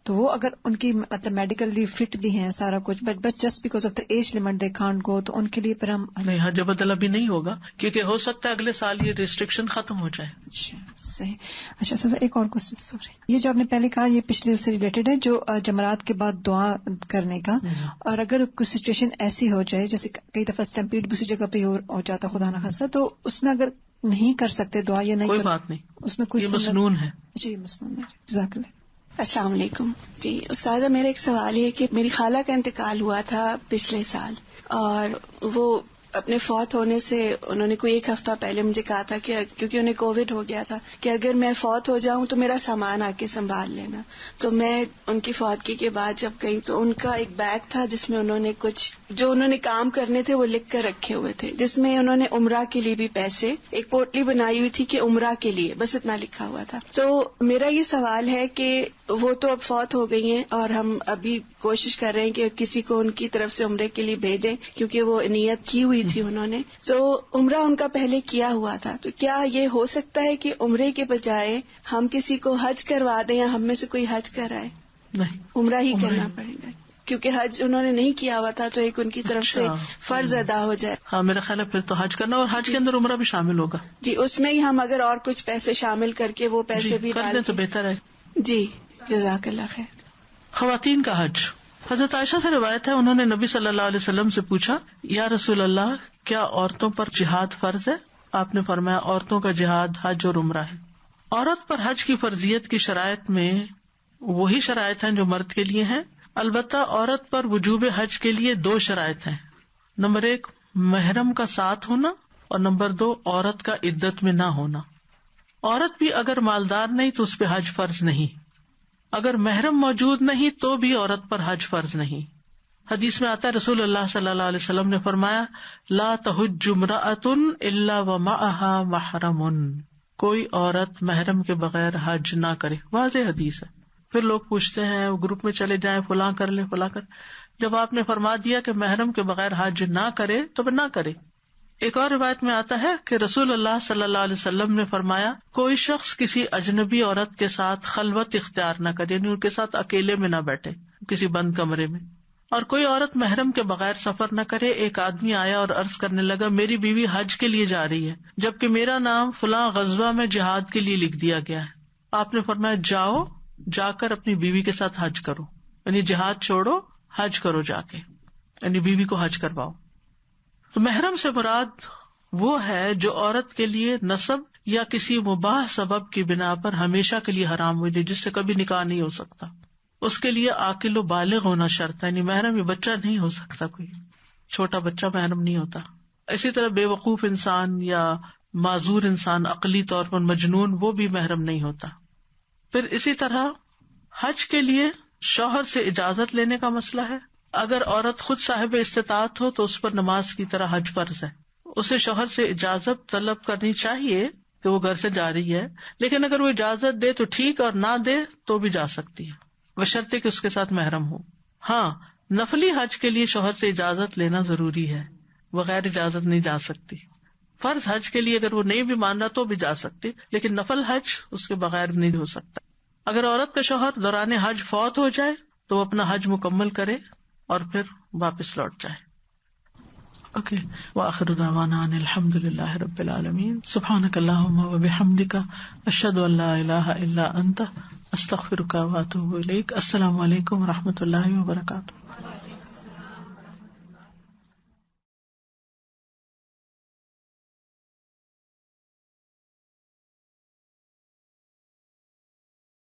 Speaker 3: تو وہ اگر ان کی مطلب میڈیکلی فٹ بھی ہیں سارا کچھ، بس just because of the age limit they can't go, تو ان کے لیے پھر ہم
Speaker 1: نہیں، حج بدل ابھی نہیں ہوگا کیونکہ ہو سکتا ہے اگلے سال یہ ریسٹرکشن ختم ہو جائے.
Speaker 3: اچھا صحیح. اچھا سر، ایک اور کوشچن، سوری، یہ جو آپ نے پہلے کہا یہ پچھلے سے ریلیٹڈ ہے، جو جمرات کے بعد دعا کرنے کا، اور اگر کوئی سچویشن ایسی ہو جائے جیسے کئی دفعہ اسٹمپیڈ دوسری جگہ پہ ہو جاتا خدا نخواستہ، تو اس میں اگر نہیں کر سکتے دعا یا نہیں،
Speaker 1: کوئی بات نہیں،
Speaker 3: اس میں کوئی
Speaker 1: مسنون ہے.
Speaker 3: جی مسنون ہے. جزاک اللہ.
Speaker 6: السلام علیکم. جی استاذہ، میرا ایک سوال ہے کہ میری خالہ کا انتقال ہوا تھا پچھلے سال، اور وہ اپنے فوت ہونے سے انہوں نے کوئی ایک ہفتہ پہلے مجھے کہا تھا کہ کیونکہ انہیں کووڈ ہو گیا تھا کہ اگر میں فوت ہو جاؤں تو میرا سامان آ کے سنبھال لینا. تو میں ان کی فوتگی کے بعد جب گئی تو ان کا ایک بیگ تھا جس میں انہوں نے کچھ جو انہوں نے کام کرنے تھے وہ لکھ کر رکھے ہوئے تھے، جس میں انہوں نے عمرہ کے لیے بھی پیسے، ایک پوٹلی بنائی ہوئی تھی کہ عمرہ کے لیے، بس اتنا لکھا ہوا تھا. تو میرا یہ سوال ہے کہ وہ تو اب فوت ہو گئی ہیں اور ہم ابھی کوشش کر رہے ہیں کہ کسی کو ان کی طرف سے عمرے کے لیے بھیجیں کیونکہ وہ نیت کی ہوئی تھی انہوں نے، تو عمرہ ان کا پہلے کیا ہوا تھا. تو کیا یہ ہو سکتا ہے کہ عمرے کے بجائے ہم کسی کو حج کروا دیں یا ہم میں سے کوئی حج کرائے؟
Speaker 1: نہیں،
Speaker 6: عمرہ ہی کرنا پڑے گا کیونکہ حج انہوں نے نہیں کیا ہوا تھا، تو ایک ان کی طرف سے فرض ادا ہو جائے.
Speaker 1: ہاں میرا خیال ہے پھر تو حج کرنا، اور حج کے اندر عمرہ بھی شامل ہوگا.
Speaker 6: جی اس میں ہی ہم اگر اور کچھ پیسے شامل کر کے وہ پیسے بھی
Speaker 1: کر دیں تو بہتر ہے.
Speaker 6: جی جزاک اللہ خیر.
Speaker 1: خواتین کا حج حضرت عائشہ سے روایت ہے، انہوں نے نبی صلی اللہ علیہ وسلم سے پوچھا، یا رسول اللہ کیا عورتوں پر جہاد فرض ہے؟ آپ نے فرمایا عورتوں کا جہاد حج اور عمرہ ہے۔ عورت پر حج کی فرضیت کی شرائط میں وہی شرائط ہیں جو مرد کے لیے ہیں، البتہ عورت پر وجوب حج کے لیے 2 شرائط ہیں۔ نمبر 1 محرم کا ساتھ ہونا، اور نمبر 2 عورت کا عدت میں نہ ہونا۔ عورت بھی اگر مالدار نہیں تو اس پہ حج فرض نہیں، اگر محرم موجود نہیں تو بھی عورت پر حج فرض نہیں۔ حدیث میں آتا ہے رسول اللہ صلی اللہ علیہ وسلم نے فرمایا، لا تحج امرأۃ الا ومعها محرم، کوئی عورت محرم کے بغیر حج نہ کرے۔ واضح حدیث ہے۔ پھر لوگ پوچھتے ہیں گروپ میں چلے جائیں، فلاں کر لیں فلاں کر، جب آپ نے فرما دیا کہ محرم کے بغیر حج نہ کرے تو نہ کرے۔ ایک اور روایت میں آتا ہے کہ رسول اللہ صلی اللہ علیہ وسلم نے فرمایا، کوئی شخص کسی اجنبی عورت کے ساتھ خلوت اختیار نہ کرے، یعنی ان کے ساتھ اکیلے میں نہ بیٹھے کسی بند کمرے میں، اور کوئی عورت محرم کے بغیر سفر نہ کرے۔ ایک آدمی آیا اور عرض کرنے لگا، میری بیوی حج کے لیے جا رہی ہے جبکہ میرا نام فلاں غزوہ میں جہاد کے لیے لکھ دیا گیا ہے۔ آپ نے فرمایا، جاؤ، جا کر اپنی بیوی کے ساتھ حج کرو، یعنی جہاد چھوڑو، حج کرو جا کے، یعنی بیوی کو حج کرواؤ۔ تو محرم سے مراد وہ ہے جو عورت کے لیے نسب یا کسی مباح سبب کی بنا پر ہمیشہ کے لیے حرام ہوئی، جس سے کبھی نکاح نہیں ہو سکتا۔ اس کے لیے عاقل و بالغ ہونا شرط ہے، یعنی محرم یہ بچہ نہیں ہو سکتا، کوئی چھوٹا بچہ محرم نہیں ہوتا۔ اسی طرح بے وقوف انسان یا معذور انسان، عقلی طور پر مجنون، وہ بھی محرم نہیں ہوتا۔ پھر اسی طرح حج کے لیے شوہر سے اجازت لینے کا مسئلہ ہے۔ اگر عورت خود صاحب استطاعت ہو تو اس پر نماز کی طرح حج فرض ہے، اسے شوہر سے اجازت طلب کرنی چاہیے کہ وہ گھر سے جا رہی ہے، لیکن اگر وہ اجازت دے تو ٹھیک، اور نہ دے تو بھی جا سکتی ہے، بشرطے کہ اس کے ساتھ محرم ہو۔ ہاں، نفلی حج کے لیے شوہر سے اجازت لینا ضروری ہے، بغیر اجازت نہیں جا سکتی۔ فرض حج کے لیے اگر وہ نہیں بھی مان رہا تو بھی جا سکتی، لیکن نفل حج اس کے بغیر نہیں ہو سکتا۔ اگر عورت کا شوہر دوران حج فوت ہو جائے تو وہ اپنا حج مکمل کرے اور پھر واپس لوٹ جائے۔ اوکے، وآخر دعوانا ان الحمد للہ رب العالمین، سبحانک اللہم وبحمدک، اشہد ان لا الہ الا انت، استغفرک واتوب الیک۔ السلام علیکم ورحمۃ اللہ وبرکاتہ۔